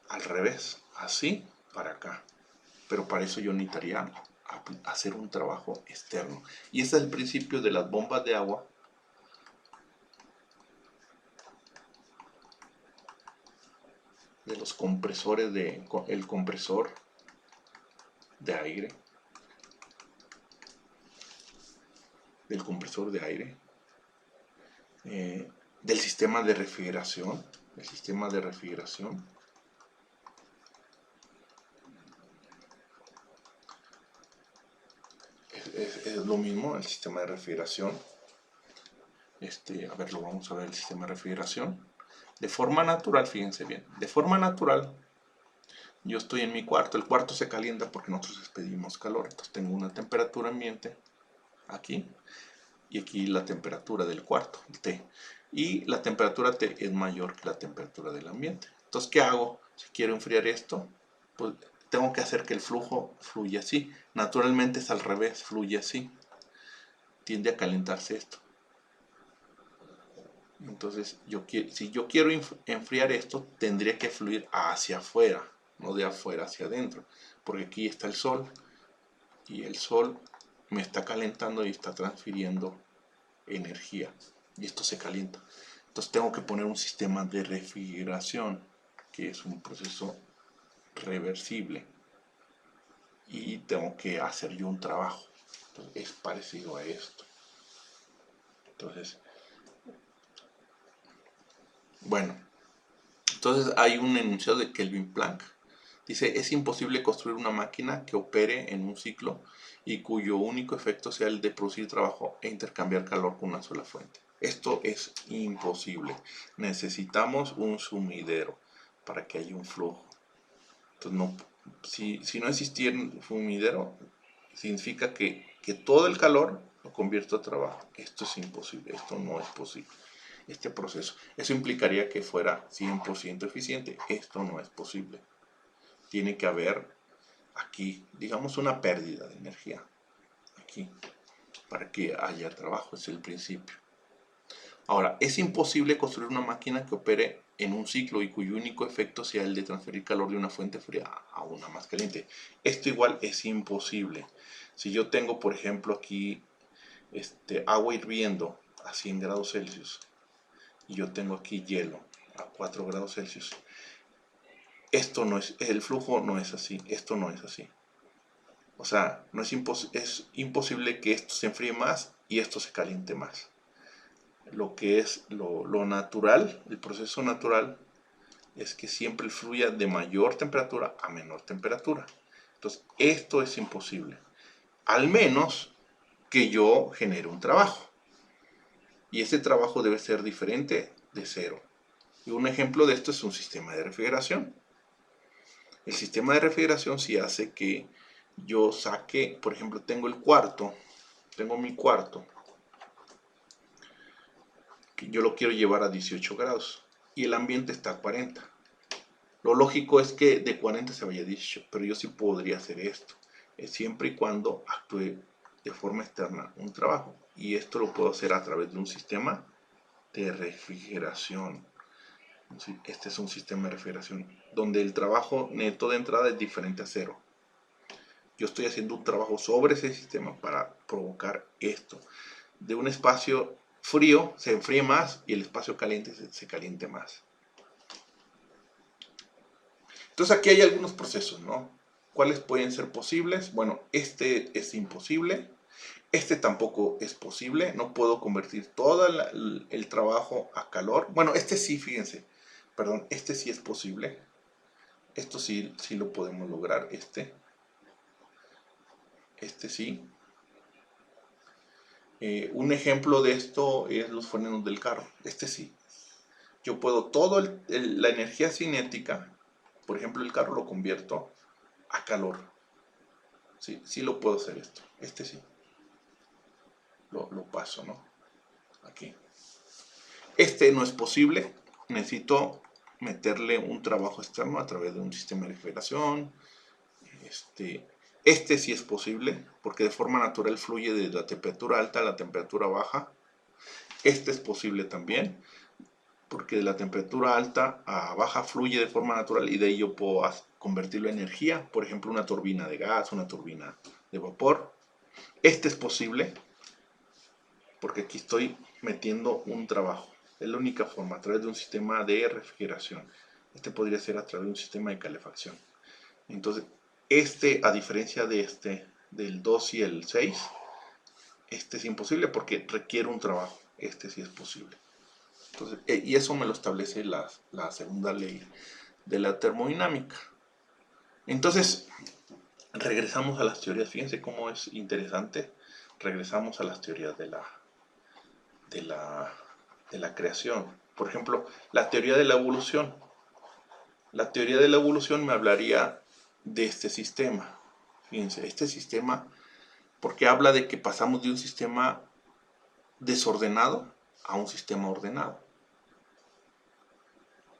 Al revés, así para acá. Pero para eso yo necesitaría hacer un trabajo externo. Y ese es el principio de las bombas de agua. De los compresores, el compresor de aire. Del compresor de aire. Del sistema de refrigeración. El sistema de refrigeración. Es lo mismo el sistema de refrigeración. A ver, lo vamos a ver el sistema de refrigeración. De forma natural, fíjense bien, de forma natural, yo estoy en mi cuarto, el cuarto se calienta porque nosotros expedimos calor, entonces tengo una temperatura ambiente aquí, y aquí la temperatura del cuarto, T, y la temperatura T es mayor que la temperatura del ambiente. Entonces, ¿qué hago? Si quiero enfriar esto, pues tengo que hacer que el flujo fluya así. Naturalmente es al revés, fluye así. Tiende a calentarse esto. Entonces, si yo quiero enfriar esto, tendría que fluir hacia afuera, no de afuera hacia adentro. Porque aquí está el sol, y el sol me está calentando y está transfiriendo energía. Y esto se calienta. Entonces tengo que poner un sistema de refrigeración, que es un proceso reversible. Y tengo que hacer yo un trabajo. Entonces, es parecido a esto. Entonces, bueno, entonces hay un enunciado de Kelvin Planck. Dice, es imposible construir una máquina que opere en un ciclo y cuyo único efecto sea el de producir trabajo e intercambiar calor con una sola fuente. Esto es imposible. Necesitamos un sumidero para que haya un flujo. Entonces, si no existiera un sumidero, significa que todo el calor lo convierto a trabajo. Esto es imposible, esto no es posible. Este proceso, eso implicaría que fuera 100% eficiente. Esto no es posible. Tiene que haber aquí, digamos, una pérdida de energía. Aquí, para que haya trabajo, es el principio. Ahora, es imposible construir una máquina que opere en un ciclo y cuyo único efecto sea el de transferir calor de una fuente fría a una más caliente. Esto igual es imposible. Si yo tengo, por ejemplo, aquí agua hirviendo a 100 grados Celsius y yo tengo aquí hielo a 4 grados Celsius, esto no es, el flujo no es así, esto no es así. O sea, es imposible que esto se enfríe más y esto se caliente más. Lo que es lo natural, el proceso natural, es que siempre fluya de mayor temperatura a menor temperatura. Entonces, esto es imposible. Al menos que yo genere un trabajo. Y ese trabajo debe ser diferente de cero. Y un ejemplo de esto es un sistema de refrigeración. El sistema de refrigeración sí hace que yo saque, por ejemplo, tengo mi cuarto, que yo lo quiero llevar a 18 grados y el ambiente está a 40. Lo lógico es que de 40 se vaya a 18, pero yo sí podría hacer esto, siempre y cuando actúe de forma externa un trabajo. Y esto lo puedo hacer a través de un sistema de refrigeración. Este es un sistema de refrigeración donde el trabajo neto de entrada es diferente a cero. Yo estoy haciendo un trabajo sobre ese sistema para provocar esto. De un espacio frío se enfríe más y el espacio caliente se caliente más. Entonces aquí hay algunos procesos, ¿no? ¿Cuáles pueden ser posibles? Bueno, este es imposible. Este tampoco es posible. No puedo convertir todo el trabajo a calor. Bueno, este sí, fíjense. Perdón, este sí es posible. Esto sí, sí lo podemos lograr. Este sí. Un ejemplo de esto es los frenos del carro. Este sí. Yo puedo la energía cinética, por ejemplo, el carro lo convierto a calor. Sí, sí lo puedo hacer esto. Este sí. Lo paso, ¿no? Aquí. Este no es posible. Necesito meterle un trabajo externo a través de un sistema de refrigeración. Este sí es posible, porque de forma natural fluye de la temperatura alta a la temperatura baja. Este es posible también, porque de la temperatura alta a baja fluye de forma natural y de ahí yo puedo convertirlo en energía. Por ejemplo, una turbina de gas, una turbina de vapor. Este es posible, porque aquí estoy metiendo un trabajo. Es la única forma, a través de un sistema de refrigeración. Este podría ser a través de un sistema de calefacción. Entonces, a diferencia de del 2 y el 6, este es imposible porque requiere un trabajo. Este sí es posible. Entonces, y eso me lo establece la segunda ley de la termodinámica. Entonces, regresamos a las teorías. Fíjense cómo es interesante. Regresamos a las teorías de la creación. Por ejemplo, la teoría de la evolución. La teoría de la evolución me hablaría de este sistema. Fíjense, este sistema, porque habla de que pasamos de un sistema desordenado a un sistema ordenado.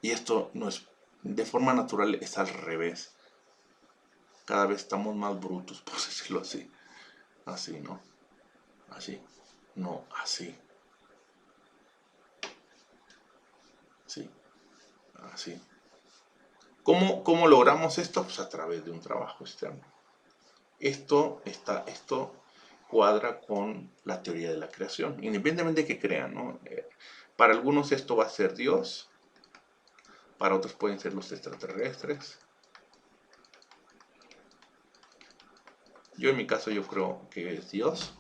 Y esto no es, de forma natural es al revés. Cada vez estamos más brutos, por decirlo así. Así, ¿no? Así. No, así. Sí, así. ¿Cómo logramos esto? Pues a través de un trabajo externo. Esto cuadra con la teoría de la creación, independientemente de que crean, ¿no? Para algunos esto va a ser Dios, para otros pueden ser los extraterrestres. Yo en mi caso yo creo que es Dios.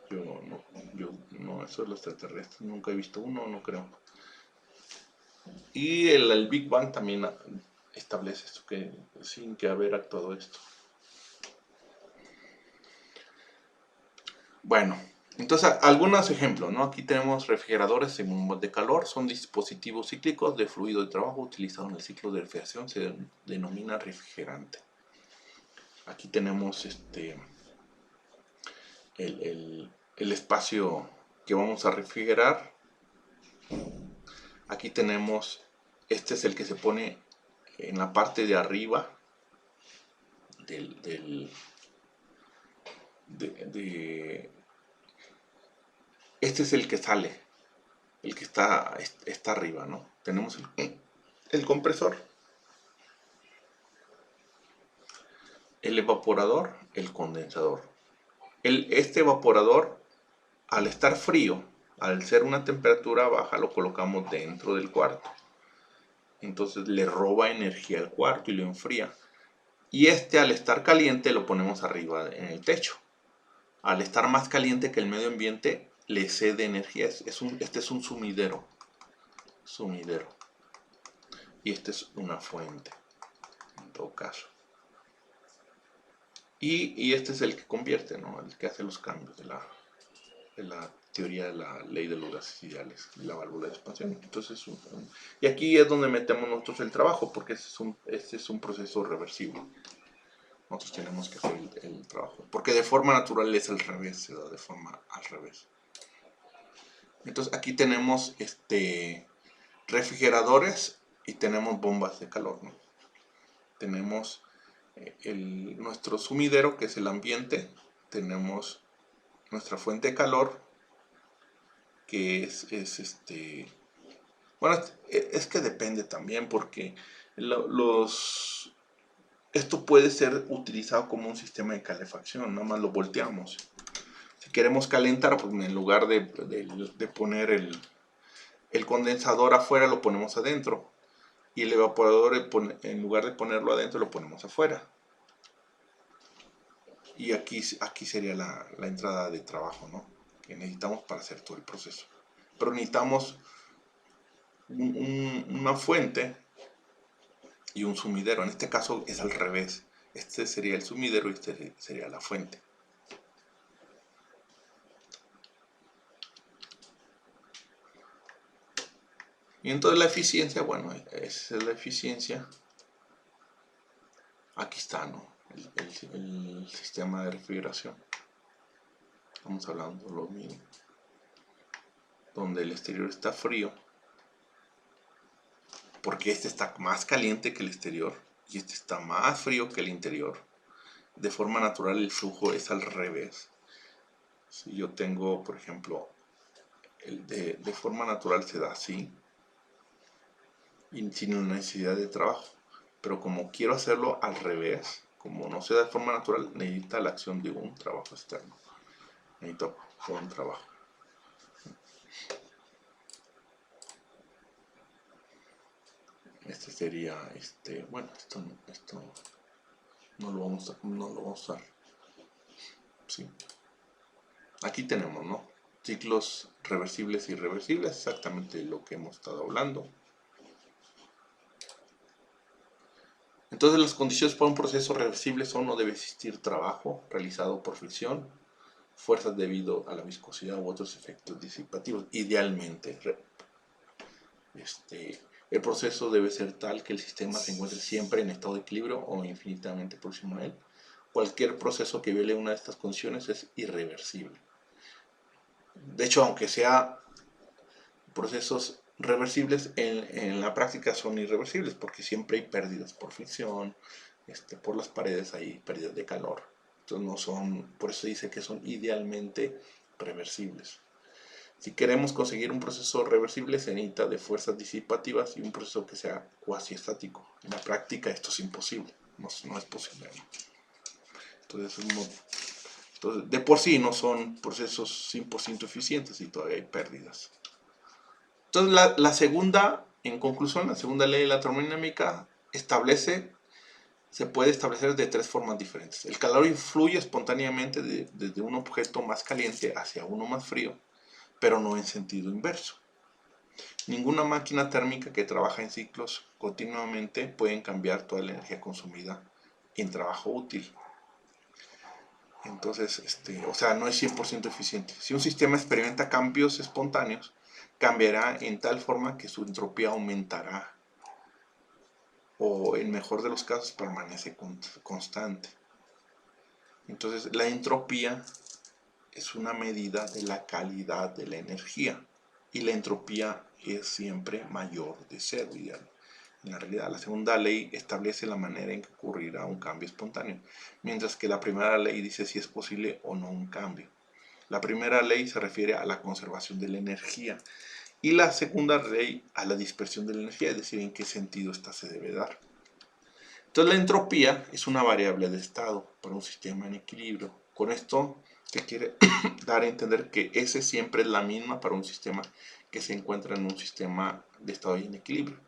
Yo no, eso es los extraterrestres, nunca he visto uno, no creo. Y el Big Bang también establece esto, que sin que haber actuado esto. Bueno, entonces algunos ejemplos, ¿no? Aquí tenemos refrigeradores en bombas de calor, son dispositivos cíclicos de fluido de trabajo utilizados en el ciclo de refrigeración, se denomina refrigerante. Aquí tenemos el espacio que vamos a refrigerar. Aquí tenemos, este es el que se pone en la parte de arriba este es el que sale, el que está arriba, ¿no? Tenemos el compresor, el evaporador, el condensador. Este evaporador, al estar frío, al ser una temperatura baja, lo colocamos dentro del cuarto. Entonces le roba energía al cuarto y lo enfría. Y al estar caliente, lo ponemos arriba en el techo. Al estar más caliente que el medio ambiente, le cede energía. Este es un sumidero. Y esta es una fuente, en todo caso. Y este es el que convierte, ¿no? El que hace los cambios de la teoría de la ley de los gases ideales, la válvula de expansión. Entonces, y aquí es donde metemos nosotros el trabajo, porque este es un proceso reversible. Nosotros tenemos que hacer el trabajo, porque de forma natural es al revés, se da de forma al revés. Entonces aquí tenemos refrigeradores y tenemos bombas de calor, ¿no? Tenemos nuestro sumidero, que es el ambiente. Tenemos nuestra fuente de calor, que bueno, es que depende también, porque esto puede ser utilizado como un sistema de calefacción, nada más lo volteamos. Si queremos calentar, pues en lugar de poner el condensador afuera, lo ponemos adentro. Y el evaporador, en lugar de ponerlo adentro, lo ponemos afuera. Y aquí sería la entrada de trabajo, ¿no? Que necesitamos para hacer todo el proceso. Pero necesitamos una fuente y un sumidero. En este caso es al revés. Este sería el sumidero y este sería la fuente. Y entonces la eficiencia, bueno, esa es la eficiencia. Aquí está, ¿no? El sistema de refrigeración. Estamos hablando de lo mismo. Donde el exterior está frío. Porque este está más caliente que el exterior. Y este está más frío que el interior. De forma natural el flujo es al revés. Si yo tengo, por ejemplo, de forma natural se da así. Y sin necesidad de trabajo. Pero como quiero hacerlo al revés, como no se da de forma natural, necesita la acción de un trabajo externo. Necesito un trabajo. Este sería, bueno, esto no lo vamos a usar. Sí. Aquí tenemos, ¿no? Ciclos reversibles y irreversibles, exactamente lo que hemos estado hablando. Entonces las condiciones para un proceso reversible son: no debe existir trabajo realizado por fricción, fuerzas debido a la viscosidad u otros efectos disipativos. Idealmente, el proceso debe ser tal que el sistema se encuentre siempre en estado de equilibrio o infinitamente próximo a él. Cualquier proceso que viole una de estas condiciones es irreversible. De hecho, aunque sea procesos reversibles, en la práctica son irreversibles porque siempre hay pérdidas por fricción, por las paredes hay pérdidas de calor. Entonces no son, por eso dice que son idealmente reversibles. Si queremos conseguir un proceso reversible, se necesita de fuerzas disipativas y un proceso que sea cuasi estático. En la práctica esto es imposible, no es posible. Entonces, de por sí no son procesos 100% eficientes y todavía hay pérdidas. Entonces la segunda, en conclusión, la segunda ley de la termodinámica se puede establecer de tres formas diferentes. El calor influye espontáneamente desde un objeto más caliente hacia uno más frío, pero no en sentido inverso. Ninguna máquina térmica que trabaja en ciclos continuamente puede cambiar toda la energía consumida en trabajo útil. Entonces, o sea, no es 100% eficiente. Si un sistema experimenta cambios espontáneos, cambiará en tal forma que su entropía aumentará, o en mejor de los casos permanece constante. Entonces, la entropía es una medida de la calidad de la energía, y la entropía es siempre mayor de cero, ideal. En la realidad, la segunda ley establece la manera en que ocurrirá un cambio espontáneo, mientras que la primera ley dice si es posible o no un cambio. La primera ley se refiere a la conservación de la energía y la segunda ley a la dispersión de la energía, es decir, en qué sentido esta se debe dar. Entonces la entropía es una variable de estado para un sistema en equilibrio. Con esto se quiere dar a entender que S siempre es la misma para un sistema que se encuentra en un sistema de estado en equilibrio.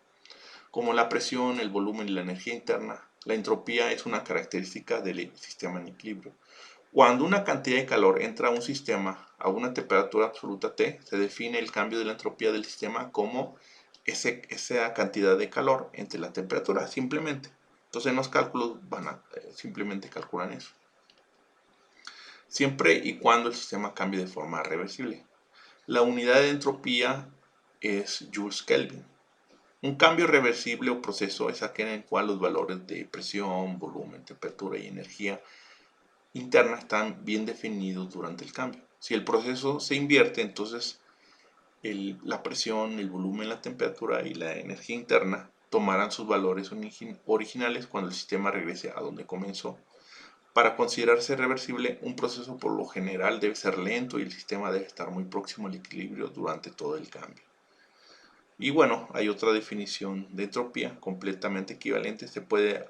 Como la presión, el volumen y la energía interna, la entropía es una característica del sistema en equilibrio. Cuando una cantidad de calor entra a un sistema a una temperatura absoluta T, se define el cambio de la entropía del sistema como esa cantidad de calor entre la temperatura, simplemente. Entonces en los cálculos simplemente calculan eso. Siempre y cuando el sistema cambie de forma reversible. La unidad de entropía es Joules Kelvin. Un cambio reversible o proceso es aquel en el cual los valores de presión, volumen, temperatura y energía interna están bien definidos durante el cambio. Si el proceso se invierte, entonces la presión, el volumen, la temperatura y la energía interna tomarán sus valores originales cuando el sistema regrese a donde comenzó. Para considerarse reversible, un proceso por lo general debe ser lento y el sistema debe estar muy próximo al equilibrio durante todo el cambio. Y bueno, hay otra definición de entropía completamente equivalente. Se puede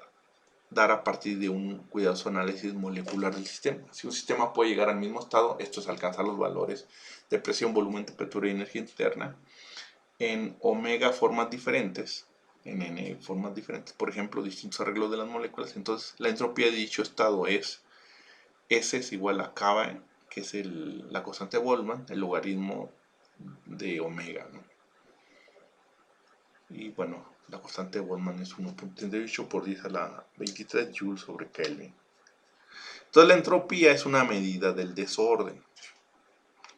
dar a partir de un cuidadoso análisis molecular del sistema. Si un sistema puede llegar al mismo estado, esto es alcanzar los valores de presión, volumen, temperatura y energía interna en omega formas diferentes, en n formas diferentes, por ejemplo, distintos arreglos de las moléculas. Entonces, la entropía de dicho estado es S es igual a K, que es la constante de Boltzmann, el logaritmo de omega, ¿no? Y bueno, la constante de Boltzmann es 1.38 por 10 a la 23 joules sobre Kelvin. Entonces la entropía es una medida del desorden.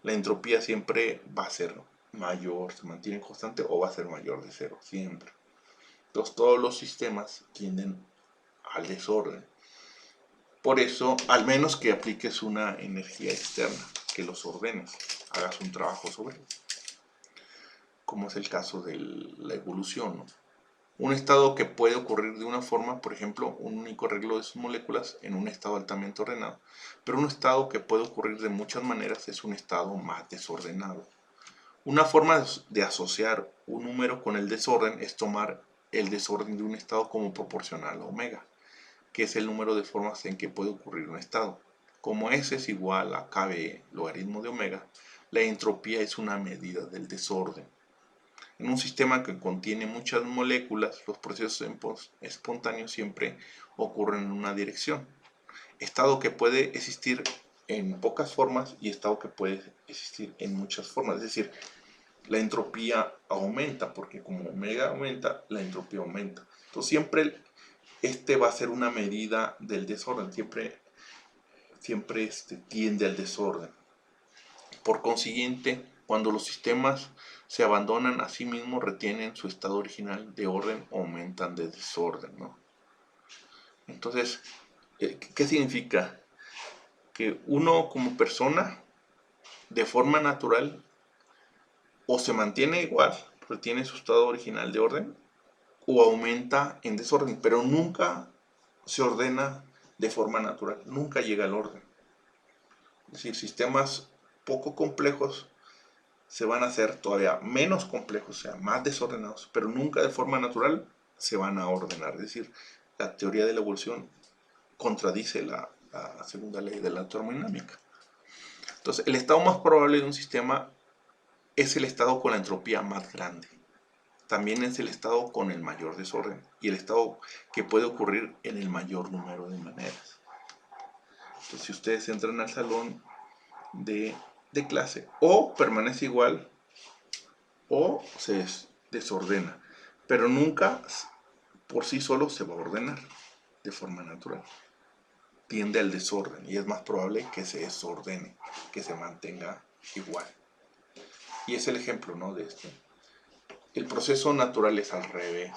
La entropía siempre va a ser mayor, se mantiene constante o va a ser mayor de cero, siempre. Entonces todos los sistemas tienden al desorden. Por eso, al menos que apliques una energía externa, que los ordenes, hagas un trabajo sobre ello, como es el caso de la evolución, ¿no? Un estado que puede ocurrir de una forma, por ejemplo, un único arreglo de sus moléculas en un estado altamente ordenado, pero un estado que puede ocurrir de muchas maneras es un estado más desordenado. Una forma de asociar un número con el desorden es tomar el desorden de un estado como proporcional a omega, que es el número de formas en que puede ocurrir un estado. Como S es igual a kb logaritmo de omega, la entropía es una medida del desorden. En un sistema que contiene muchas moléculas, los procesos espontáneos siempre ocurren en una dirección. Estado que puede existir en pocas formas y estado que puede existir en muchas formas. Es decir, la entropía aumenta, porque como omega aumenta, la entropía aumenta. Entonces siempre va a ser una medida del desorden, siempre tiende al desorden. Por consiguiente, cuando los sistemas se abandonan a sí mismos, retienen su estado original de orden o aumentan de desorden, ¿no? Entonces, ¿qué significa? Que uno como persona, de forma natural, o se mantiene igual, retiene su estado original de orden, o aumenta en desorden, pero nunca se ordena de forma natural, nunca llega al orden. Es decir, sistemas poco complejos se van a hacer todavía menos complejos, o sea, más desordenados, pero nunca de forma natural se van a ordenar. Es decir, la teoría de la evolución contradice la segunda ley de la termodinámica. Entonces, el estado más probable de un sistema es el estado con la entropía más grande. También es el estado con el mayor desorden y el estado que puede ocurrir en el mayor número de maneras. Entonces, si ustedes entran al salón de clase, o permanece igual o se desordena, pero nunca por sí solo se va a ordenar de forma natural. Tiende al desorden y es más probable que se desordene, que se mantenga igual. Y es el ejemplo, ¿no?, de esto. El proceso natural es al revés,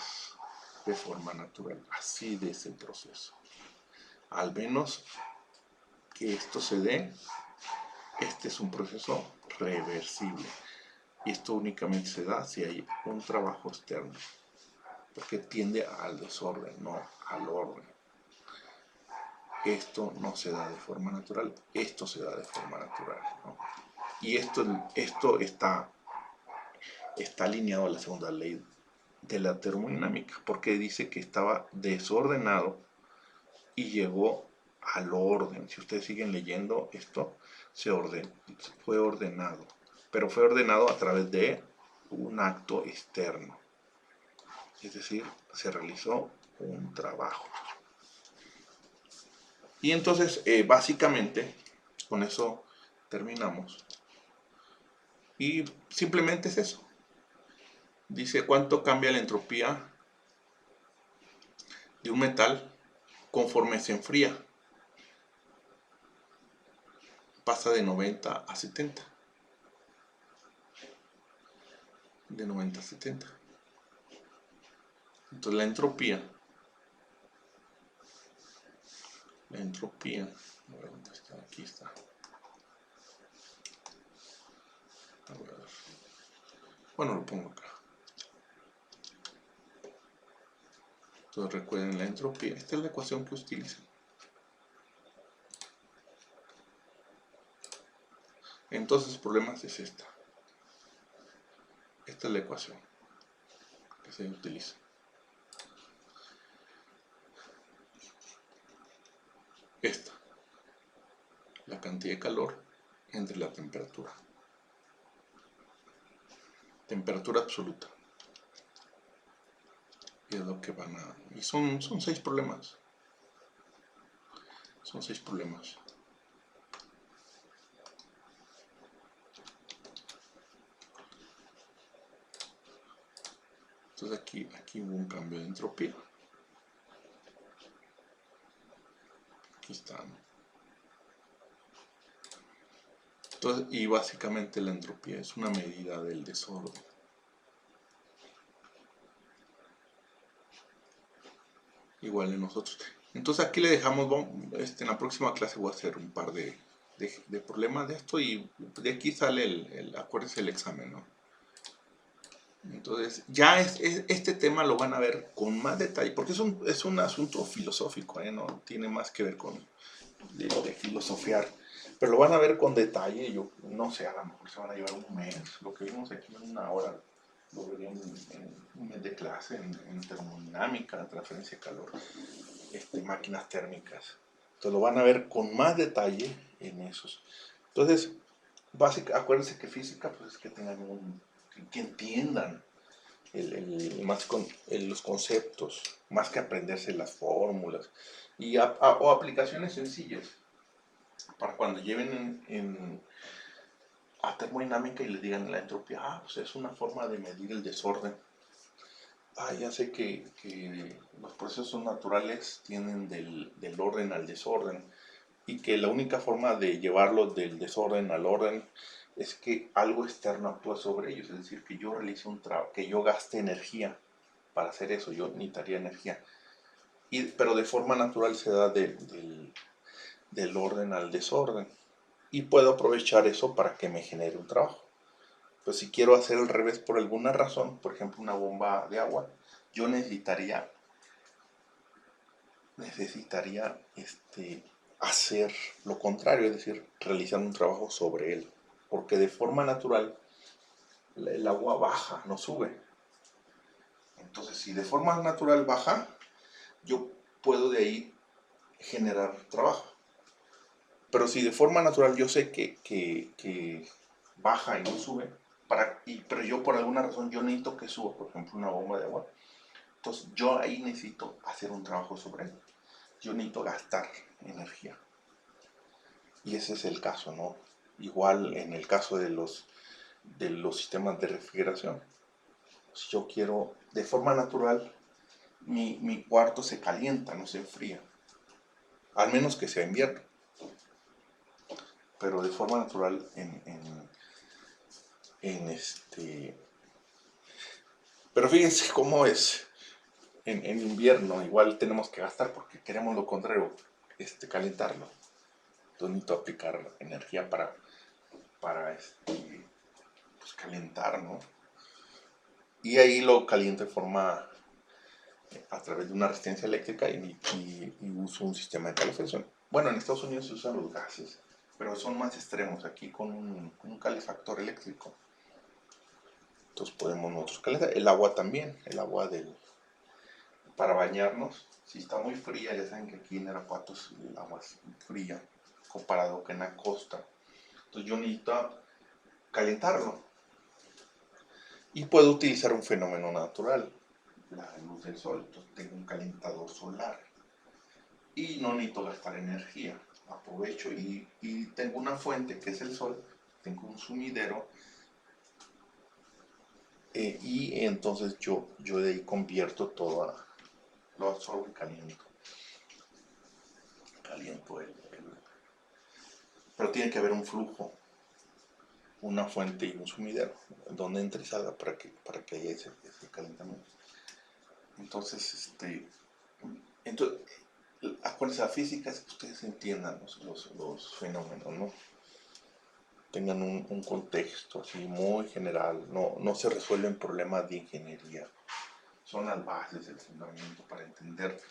de forma natural. Así es el proceso. Al menos que esto se dé, este es un proceso reversible. Y esto únicamente se da si hay un trabajo externo, porque tiende al desorden, no al orden. Esto no se da de forma natural, esto se da de forma natural, ¿no? Y esto está alineado a la segunda ley de la termodinámica, porque dice que estaba desordenado y llegó al orden. Si ustedes siguen leyendo esto, fue ordenado, pero fue ordenado a través de un acto externo. Es decir, se realizó un trabajo. Y entonces, básicamente, con eso terminamos. Y simplemente es eso. Dice cuánto cambia la entropía de un metal conforme se enfría. Pasa de 90 a 70. De 90 a 70. Entonces la entropía, ¿dónde está? Aquí está. A ver. Bueno, lo pongo acá. Entonces recuerden la entropía. Esta es la ecuación que utilizan. Entonces, problemas es esta. Esta es la ecuación que se utiliza. Esta. La cantidad de calor entre la temperatura. Temperatura absoluta. Y es lo que van a... Y son 6 problemas. Son 6 problemas. Entonces aquí hubo un cambio de entropía. Aquí está, ¿no? Entonces, y básicamente la entropía es una medida del desorden. Igual en nosotros. Entonces aquí le dejamos, en la próxima clase voy a hacer un par de problemas de esto y de aquí sale acuérdense el examen, ¿no? Entonces ya este tema lo van a ver con más detalle, porque es un asunto filosófico, ¿eh? No tiene más que ver con de filosofiar, pero lo van a ver con detalle. Yo no sé, a lo mejor se van a llevar un mes, lo que vimos aquí en una hora lo verían en un mes de clase en termodinámica, transferencia de calor, máquinas térmicas. Entonces lo van a ver con más detalle en esos. Entonces, acuérdense que física, pues es que tengan que entiendan los conceptos, más que aprenderse las fórmulas o aplicaciones sencillas para cuando lleven a termodinámica y les digan la entropía, pues es una forma de medir el desorden. Ya sé que los procesos naturales tienden del orden al desorden y que la única forma de llevarlos del desorden al orden es que algo externo actúe sobre ellos, es decir, que yo realice un trabajo, que yo gaste energía para hacer eso, yo necesitaría energía. Pero de forma natural se da del orden al desorden y puedo aprovechar eso para que me genere un trabajo. Pues si quiero hacer al revés por alguna razón, por ejemplo una bomba de agua, yo necesitaría hacer lo contrario, es decir, realizar un trabajo sobre él, porque de forma natural el agua baja, no sube. Entonces, si de forma natural baja, yo puedo de ahí generar trabajo. Pero si de forma natural yo sé que baja y no sube, pero yo por alguna razón yo necesito que suba, por ejemplo una bomba de agua, entonces yo ahí necesito hacer un trabajo sobre él. Yo necesito gastar energía. Y ese es el caso, ¿no? Igual en el caso de los sistemas de refrigeración. Si yo quiero, de forma natural, mi cuarto se calienta, no se enfría. Al menos que sea invierno. Pero de forma natural Pero fíjense cómo es. En invierno igual tenemos que gastar porque queremos lo contrario, calentarlo. Entonces necesito aplicar energía para pues, calentar, ¿no? Y ahí lo caliento de forma a través de una resistencia eléctrica y uso un sistema de calefacción. Bueno, en Estados Unidos se usan los gases, pero son más extremos. Aquí con un calefactor eléctrico. Entonces podemos nosotros calentar. El agua también, el agua para bañarnos. Si está muy fría, ya saben que aquí en Irapuato el agua es fría comparado con la costa. Entonces yo necesito calentarlo. Y puedo utilizar un fenómeno natural, la luz del sol. Entonces tengo un calentador solar. Y no necesito gastar energía. Aprovecho y tengo una fuente que es el sol. Tengo un sumidero. Y entonces yo de ahí convierto todo, lo absorbo y caliento. Pero tiene que haber un flujo, una fuente y un sumidero, donde entre y salga para que haya ese calentamiento. Entonces, acuérdense, la física es que ustedes entiendan los fenómenos, ¿no? Tengan un contexto así muy general, no se resuelven problemas de ingeniería. Son las bases, el fundamento para entender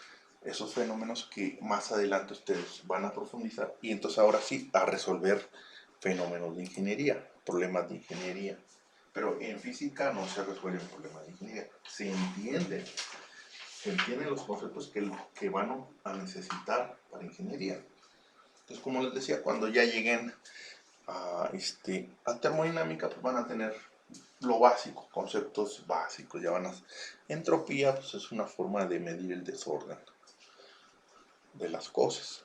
esos fenómenos que más adelante ustedes van a profundizar y entonces ahora sí a resolver fenómenos de ingeniería, problemas de ingeniería. Pero en física no se resuelven problemas de ingeniería, se entienden los conceptos que van a necesitar para ingeniería. Entonces, como les decía, cuando ya lleguen a termodinámica, pues van a tener lo básico, conceptos básicos, ya van a... Entropía, pues es una forma de medir el desorden de las cosas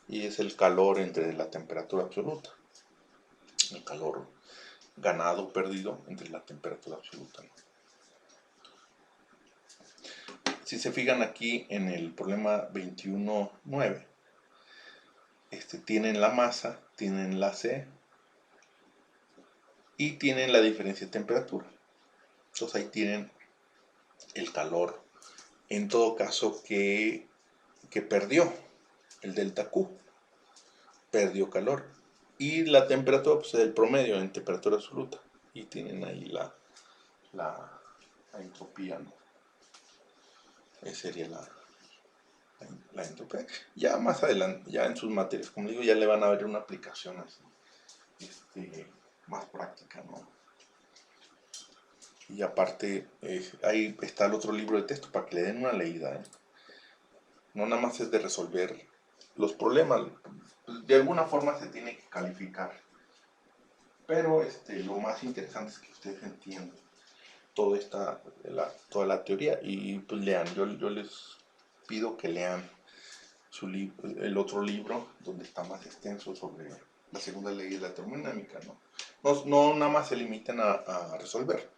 y es el calor entre la temperatura absoluta, el calor ganado o perdido entre la temperatura absoluta, ¿no? Si se fijan aquí en el problema 21.9, tienen la masa, tienen la C y tienen la diferencia de temperatura. Entonces ahí tienen el calor, en todo caso que perdió, el delta Q, perdió calor. Y la temperatura, pues es el promedio en temperatura absoluta. Y tienen ahí la entropía, ¿no? Esa sería la entropía. Ya más adelante, ya en sus materias, como digo, ya le van a ver una aplicación así, más práctica, ¿no? Y aparte, ahí está el otro libro de texto para que le den una leída, ¿eh? No nada más es de resolver los problemas, de alguna forma se tiene que calificar. Pero lo más interesante es que ustedes entiendan toda la teoría y pues lean. Yo les pido que lean el otro libro donde está más extenso sobre la segunda ley de la termodinámica, ¿no? No nada más se limiten a resolver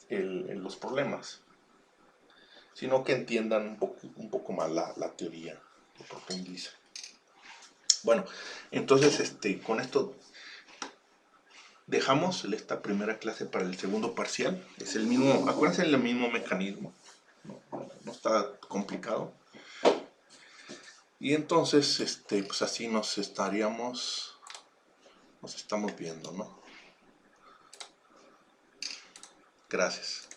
los problemas, sino que entiendan un poco más la teoría que profundiza. Bueno, entonces con esto dejamos esta primera clase para el segundo parcial. Es el mismo, acuérdense, el mismo mecanismo, no está complicado. Y entonces, pues así nos estamos viendo, ¿no? Gracias.